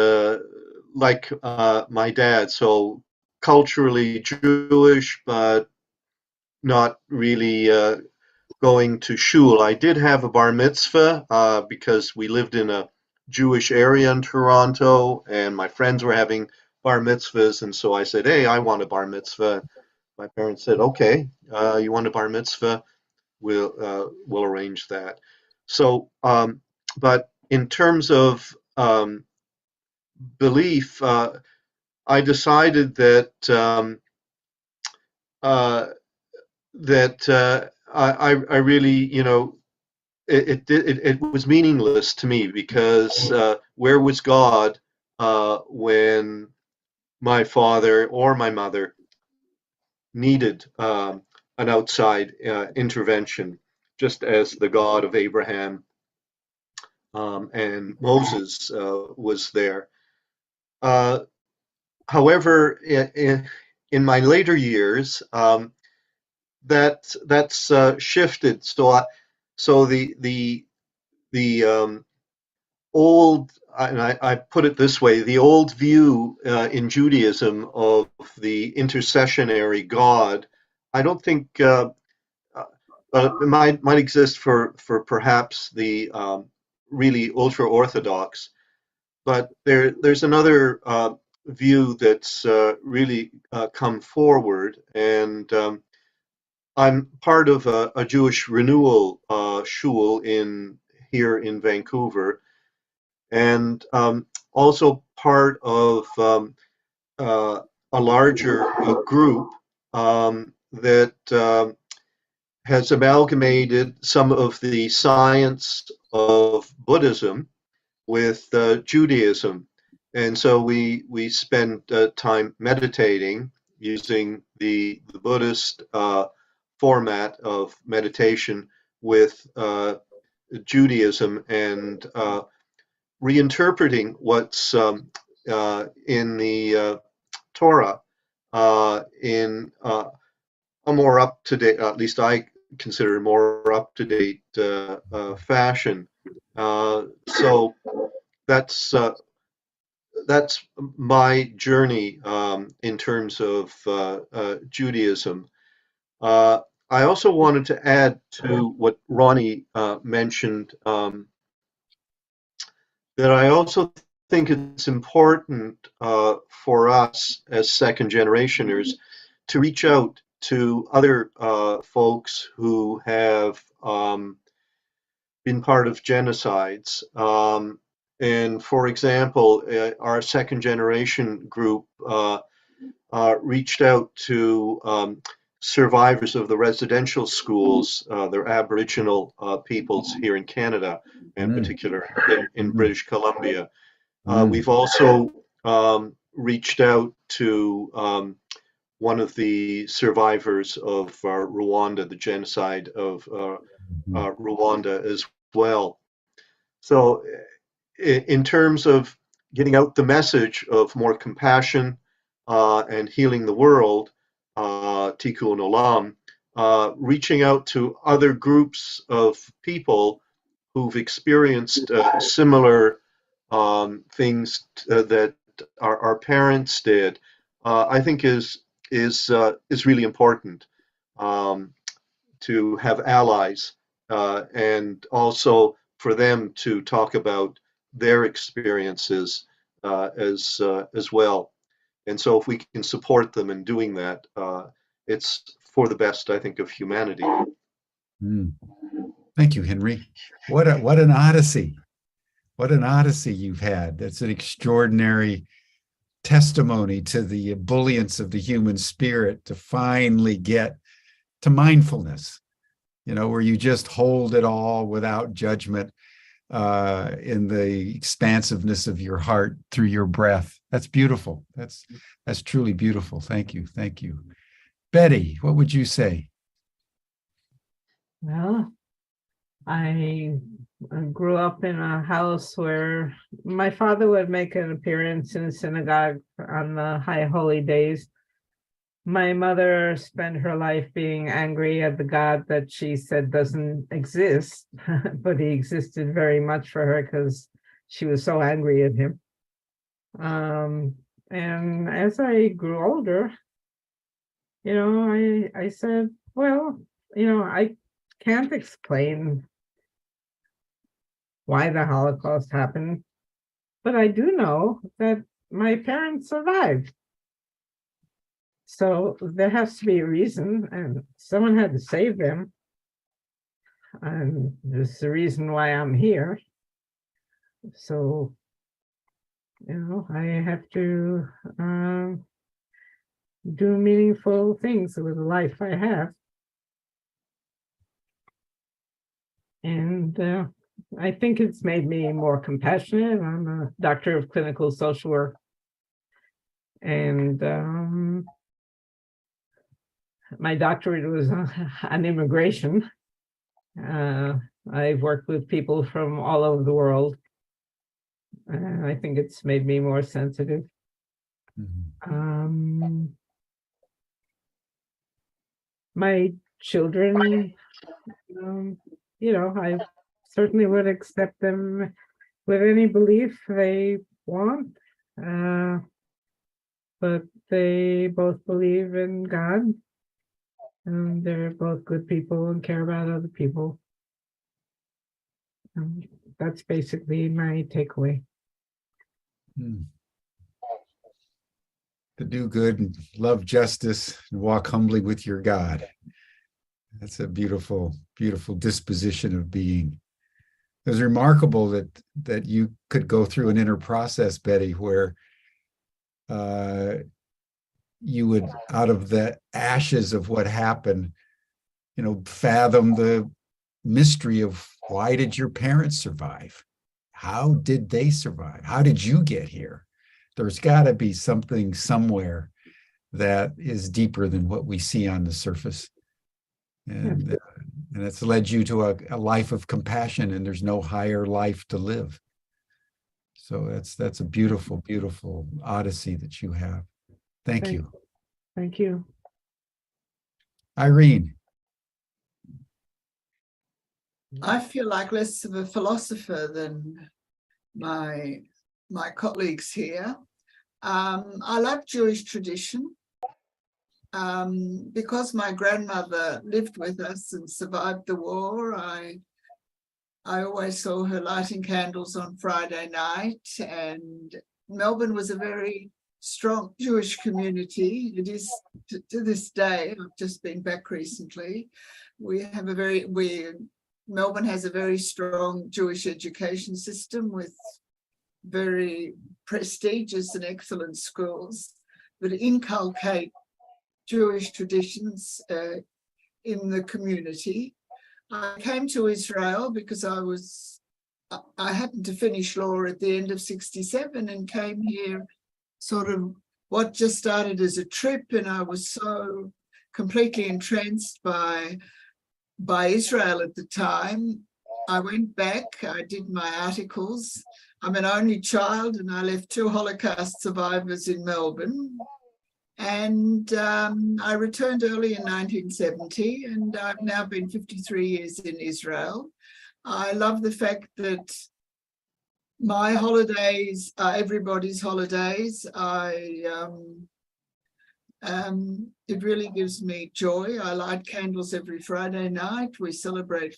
like my dad. So culturally Jewish, but not really going to shul. I did have a bar mitzvah because we lived in a Jewish area in Toronto, and my friends were having bar mitzvahs, and so I said, "Hey, I want a bar mitzvah." My parents said, "Okay, you want a bar mitzvah? We'll arrange that." So, but in terms of belief, I decided that I really, it was meaningless to me because where was God when my father or my mother needed an outside intervention, just as the God of Abraham and Moses was there. However, in my later years, that's shifted. So the old, and I put it this way, the old view in Judaism of the intercessionary God, I don't think, it might exist for perhaps the really ultra orthodox, but there's another view that's really come forward, and I'm part of a Jewish renewal shul here in Vancouver, and also part of a larger group that has amalgamated some of the science of Buddhism with Judaism. And so we spend time meditating using the Buddhist format of meditation with Judaism, and reinterpreting what's in the Torah in a more up to date, at least I consider more up to date fashion. So that's my journey in terms of Judaism. I also wanted to add to what Ronnie mentioned, that I also think it's important for us as second generationers to reach out to other folks who have been part of genocides. And for example, our second generation group reached out to survivors of the residential schools, they're Aboriginal peoples here in Canada, in particular in British Columbia. We've also reached out to one of the survivors of Rwanda, the genocide of Rwanda as well. So in terms of getting out the message of more compassion and healing the world, Tikkun Olam, reaching out to other groups of people who've experienced similar things that our parents did, I think is really important, to have allies, and also for them to talk about their experiences as well. And so if we can support them in doing that, it's for the best, I think, of humanity. Mm. Thank you, Henry. What an odyssey. What an odyssey you've had. That's an extraordinary testimony to the ebullience of the human spirit to finally get to mindfulness, where you just hold it all without judgment, in the expansiveness of your heart through your breath. That's beautiful. That's truly beautiful. Thank you. Thank you. Betty, what would you say? Well, I grew up in a house where my father would make an appearance in a synagogue on the high holy days. My mother spent her life being angry at the God that she said doesn't exist, but he existed very much for her because she was so angry at him. And as I grew older, I said, well, I can't explain why the Holocaust happened, but I do know that my parents survived. So there has to be a reason, and someone had to save them. And this is the reason why I'm here. So, I have to do meaningful things with the life I have. And I think it's made me more compassionate. I'm a doctor of clinical social work. And my doctorate was on immigration. I've worked with people from all over the world. I think it's made me more sensitive. Mm-hmm. My children, I certainly would accept them with any belief they want. But they both believe in God. And they're both good people and care about other people. That's basically my takeaway. To do good and love justice and walk humbly with your God. That's a beautiful, beautiful disposition of being. It was remarkable that you could go through an inner process, Betty, where you would, out of the ashes of what happened, fathom the mystery of why did your parents survive? How did they survive? How did you get here? There's got to be something somewhere that is deeper than what we see on the surface. And it's led you to a life of compassion, and there's no higher life to live. So that's a beautiful, beautiful odyssey that you have. Thank you. Thank you. Irene. I feel like less of a philosopher than my colleagues here. I love Jewish tradition. Because my grandmother lived with us and survived the war, I always saw her lighting candles on Friday night, and Melbourne was a very strong Jewish community. It is to this day. I've just been back recently. Melbourne has a very strong Jewish education system with very prestigious and excellent schools that inculcate Jewish traditions in the community. I came to Israel because I happened to finish law at the end of '67 and came here sort of what just started as a trip, and I was so completely entranced by Israel at the time. I went back, I did my articles. I'm an only child, and I left 2 Holocaust survivors in Melbourne. And I returned early in 1970, and I've now been 53 years in Israel. I love the fact that my holidays are everybody's holidays. It really gives me joy. I light candles every Friday night. We celebrate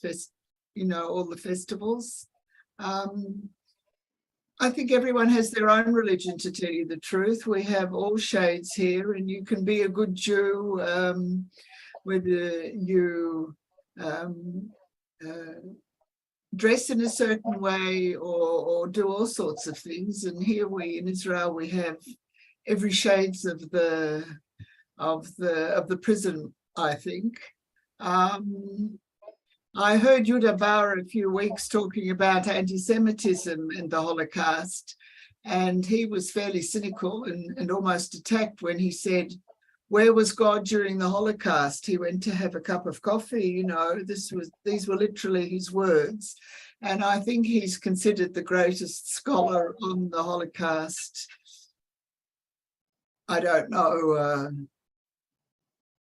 all the festivals. I think everyone has their own religion, to tell you the truth. We have all shades here, and you can be a good Jew whether you dress in a certain way or do all sorts of things. And here in Israel, we have every shades of the prism, I think. I heard Yuda Bauer a few weeks talking about anti-Semitism and the Holocaust, and he was fairly cynical and almost attacked when he said, where was God during the Holocaust? He went to have a cup of coffee, these were literally his words. And I think he's considered the greatest scholar on the Holocaust. I don't know,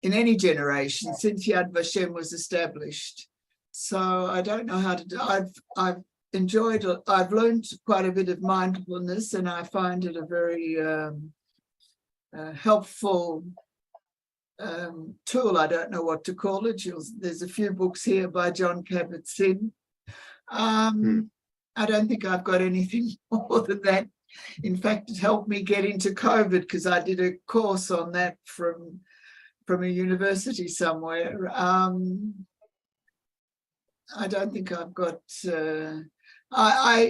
in any generation since Yad Vashem was established. So I don't know how to do. I've learned quite a bit of mindfulness, and I find it a very helpful tool. I don't know what to call it. There's a few books here by John Kabat-Zinn. I don't think I've got anything more than that. In fact, it helped me get into COVID because I did a course on that from a university somewhere. I don't think I've got. I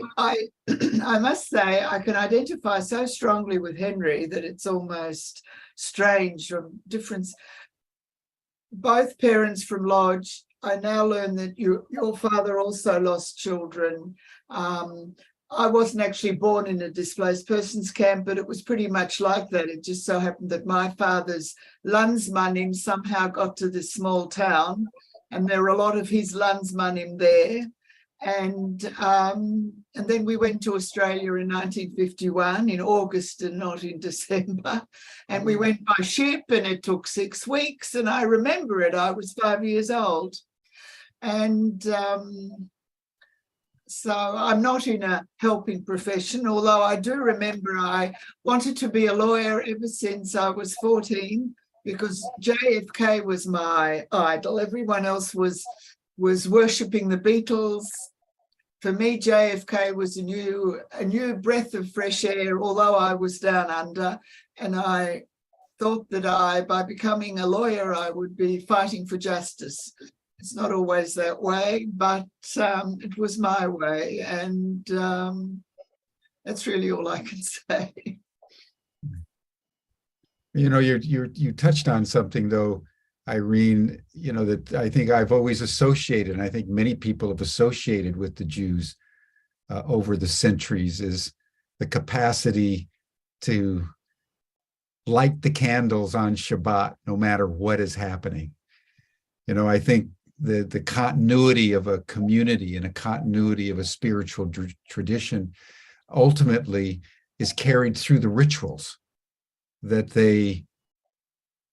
must say I can identify so strongly with Henry that it's almost strange. From difference, both parents from Lodge. I now learn that your father also lost children. I wasn't actually born in a displaced persons camp, but it was pretty much like that. It just so happened that my father's Landsmanim somehow got to this small town, and there were a lot of his Landsmanim there. And then we went to Australia in 1951 in August and not in December. And we went by ship, and it took 6 weeks. And I remember it. I was 5 years old. And so I'm not in a helping profession, although I do remember I wanted to be a lawyer ever since I was 14, because JFK was my idol. Everyone else was worshipping the Beatles. For me, JFK was a new breath of fresh air, although I was down under. And I thought that by becoming a lawyer, I would be fighting for justice. It's not always that way, but it was my way. And that's really all I can say. You touched on something, though, Irene, that I think I've always associated, and I think many people have associated with the Jews over the centuries, is the capacity to light the candles on Shabbat, no matter what is happening. I think the continuity of a community and a continuity of a spiritual tradition ultimately is carried through the rituals that they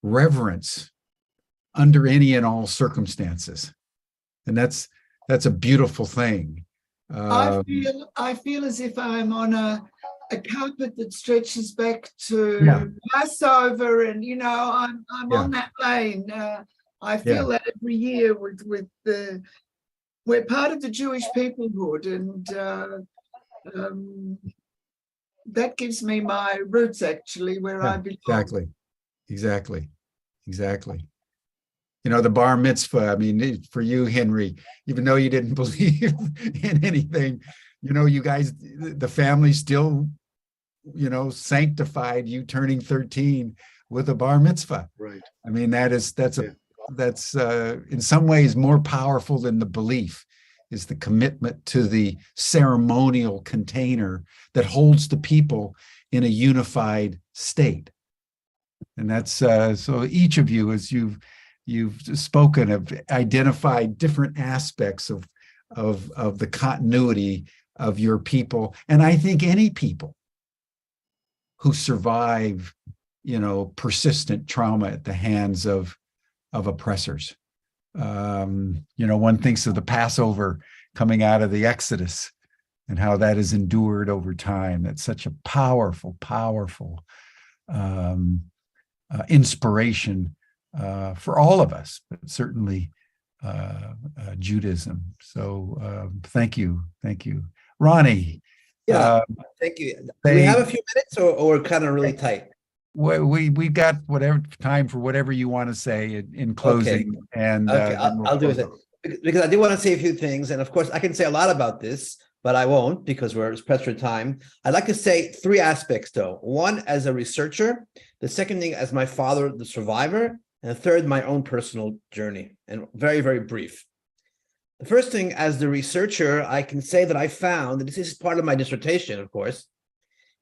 reverence under any and all circumstances. And that's a beautiful thing. I feel as if I'm on a carpet that stretches back to Passover, and I'm on that lane. I feel that every year with we're part of the Jewish peoplehood, and that gives me my roots, actually, where I belong. Exactly. The bar mitzvah, I mean, for you, Henry, even though you didn't believe in anything, you guys, the family still, sanctified you turning 13 with a bar mitzvah. Right. I mean, that's in some ways more powerful than the belief, is the commitment to the ceremonial container that holds the people in a unified state. And that's so each of you, as you've spoken, have identified different aspects of the continuity of your people. And I think any people who survive, persistent trauma at the hands of oppressors. One thinks of the Passover coming out of the Exodus and how that has endured over time. That's such a powerful, powerful inspiration for all of us, but certainly Judaism. So thank you. Ronnie. Yeah, thank you. Do we have a few minutes or we're kind of really tight? We've got whatever time for whatever you want to say in closing. Okay. And Okay, I'll do it. Because I do want to say a few things. And of course, I can say a lot about this, but I won't because we're pressed for time. I'd like to say three aspects, though. One, as a researcher. The second thing, as my father, the survivor. And the third, my own personal journey. And very, very brief. The first thing, as the researcher, I can say that I found, and this is part of my dissertation, of course,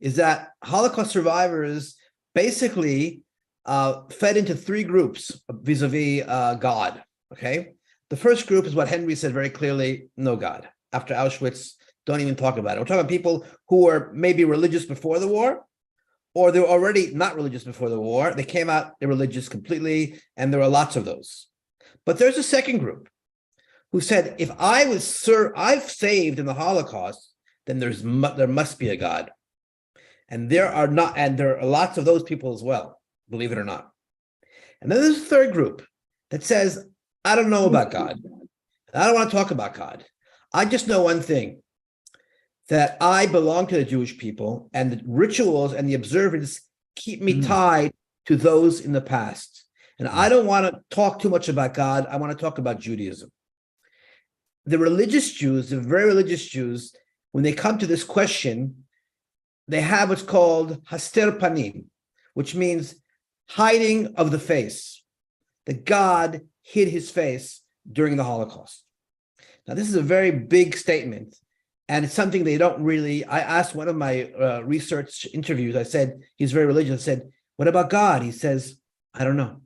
is that Holocaust survivors basically fed into three groups vis-a-vis God, okay? The first group is what Henry said very clearly, no God. After Auschwitz, don't even talk about it. We're talking about people who were maybe religious before the war, or they were already not religious before the war. They came out irreligious completely, and there are lots of those. But there's a second group who said, if I've saved in the Holocaust, then there must be a God. And there are lots of those people as well, believe it or not. And then there's a third group that says, I don't know about God. I don't want to talk about God. I just know one thing, that I belong to the Jewish people, and the rituals and the observance keep me tied to those in the past. And I don't want to talk too much about God. I want to talk about Judaism. The religious Jews, the very religious Jews, when they come to this question, they have what's called haster panim, which means hiding of the face. That God hid his face during the Holocaust. Now, this is a very big statement, and it's something they don't really. I asked one of my research interviews, I said, he's very religious. I said, what about God? He says, I don't know.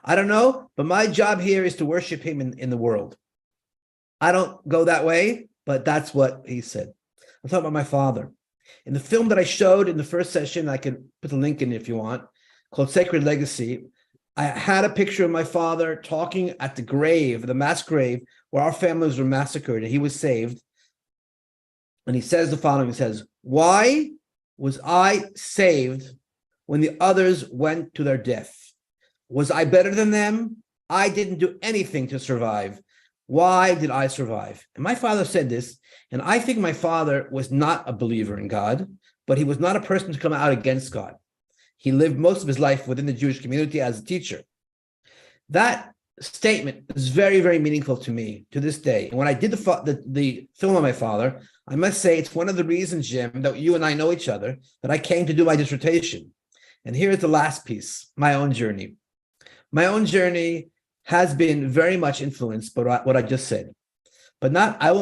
I don't know, but my job here is to worship him in the world. I don't go that way, but that's what he said. I'm talking about my father. In the film that I showed in the first session, I can put the link in if you want, called Sacred Legacy, I had a picture of my father talking at the grave, the mass grave, where our families were massacred and he was saved. And he says the following, he says, why was I saved when the others went to their death? Was I better than them? I didn't do anything to survive. Why did I survive? And my father said this, and I think my father was not a believer in God, but he was not a person to come out against God. He lived most of his life within the Jewish community as a teacher. That statement is very, very meaningful to me to this day. And when I did the film on my father, I must say it's one of the reasons, Jim, that you and I know each other, that I came to do my dissertation. And here's the last piece, my own journey. My own journey has been very much influenced by what I just said, but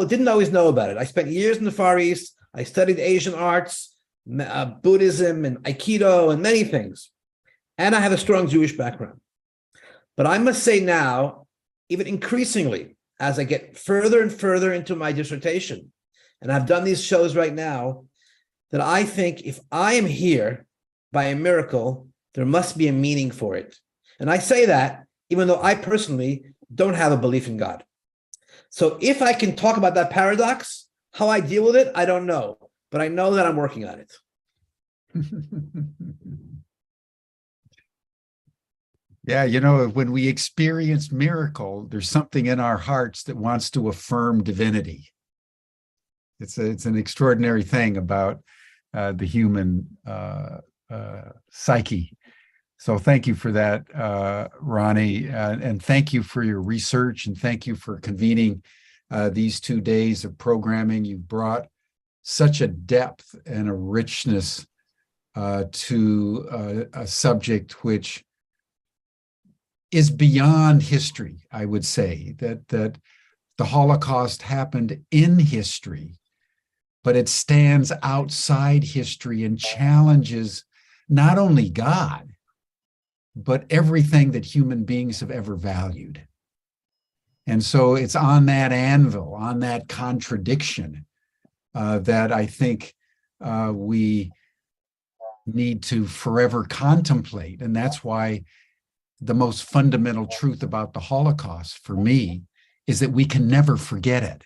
didn't always know about it. I spent years in the Far East. I studied Asian arts, Buddhism and Aikido and many things. And I have a strong Jewish background. But I must say now, even increasingly, as I get further and further into my dissertation, and I've done these shows right now, that I think if I am here by a miracle, there must be a meaning for it. And I say that even though I personally don't have a belief in God. So if I can talk about that paradox, how I deal with it, I don't know, but I know that I'm working on it. Yeah, when we experience miracle, there's something in our hearts that wants to affirm divinity. It's an extraordinary thing about the human psyche. So thank you for that, Ronnie, and thank you for your research, and thank you for convening these 2 days of programming. You've brought such a depth and a richness to a subject which is beyond history. I would say that the Holocaust happened in history, but it stands outside history and challenges not only God, but everything that human beings have ever valued. And so it's on that anvil, on that contradiction, that I think we need to forever contemplate. And that's why the most fundamental truth about the Holocaust for me is that we can never forget it.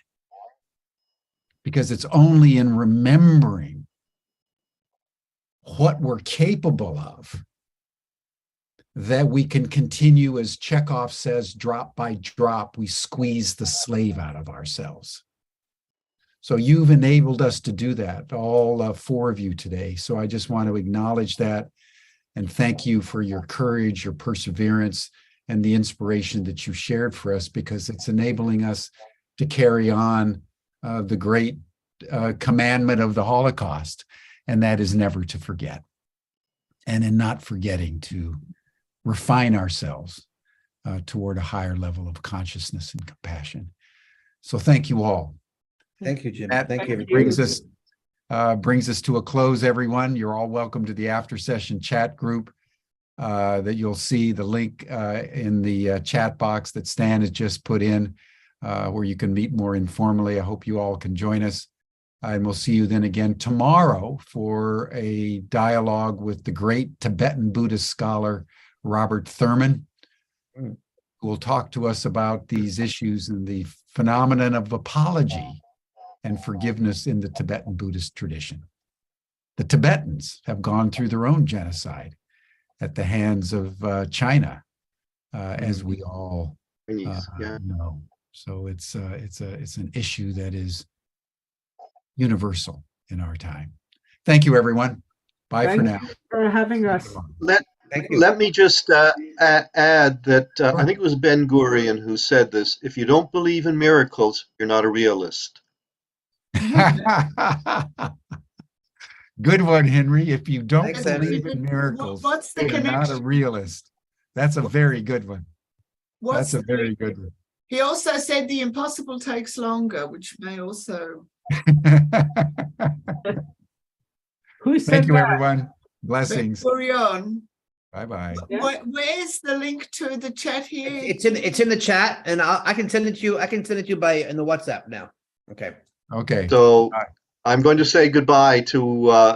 Because it's only in remembering what we're capable of that we can continue, as Chekhov says, drop by drop, we squeeze the slave out of ourselves. So you've enabled us to do that, all four of you today. So I just want to acknowledge that and thank you for your courage, your perseverance, and the inspiration that you shared for us, because it's enabling us to carry on the great commandment of the Holocaust, and that is never to forget. And in not forgetting, to refine ourselves toward a higher level of consciousness and compassion. So thank you all. Thank you, Jim. That Thank you. brings us to a close, everyone. You're all welcome to the after session chat group that you'll see the link in the chat box that Stan has just put in, where you can meet more informally. I hope you all can join us. And we'll see you then again tomorrow for a dialogue with the great Tibetan Buddhist scholar, Robert Thurman, who will talk to us about these issues and the phenomenon of apology and forgiveness in the Tibetan Buddhist tradition. The Tibetans have gone through their own genocide at the hands of China, as we all know. So it's an issue that is universal in our time. Thank you, everyone. Bye for now. For having us. Thank you. Let me just add that I think it was Ben Gurion who said this: if you don't believe in miracles, you're not a realist. Good one, Henry. If you don't Thanks, believe Henry. in miracles, What's the you're not a connection? realist. That's a very good one. What's That's a the very link? good one. He also said the impossible takes longer, which may also. Who said Thank you, that? everyone. Blessings. Gurion. Bye-bye. Yeah. Where's the link to the chat here? It's in the chat, and I can send it to you. I can send it to you in the WhatsApp now. Okay. Okay. So I'm going to say goodbye to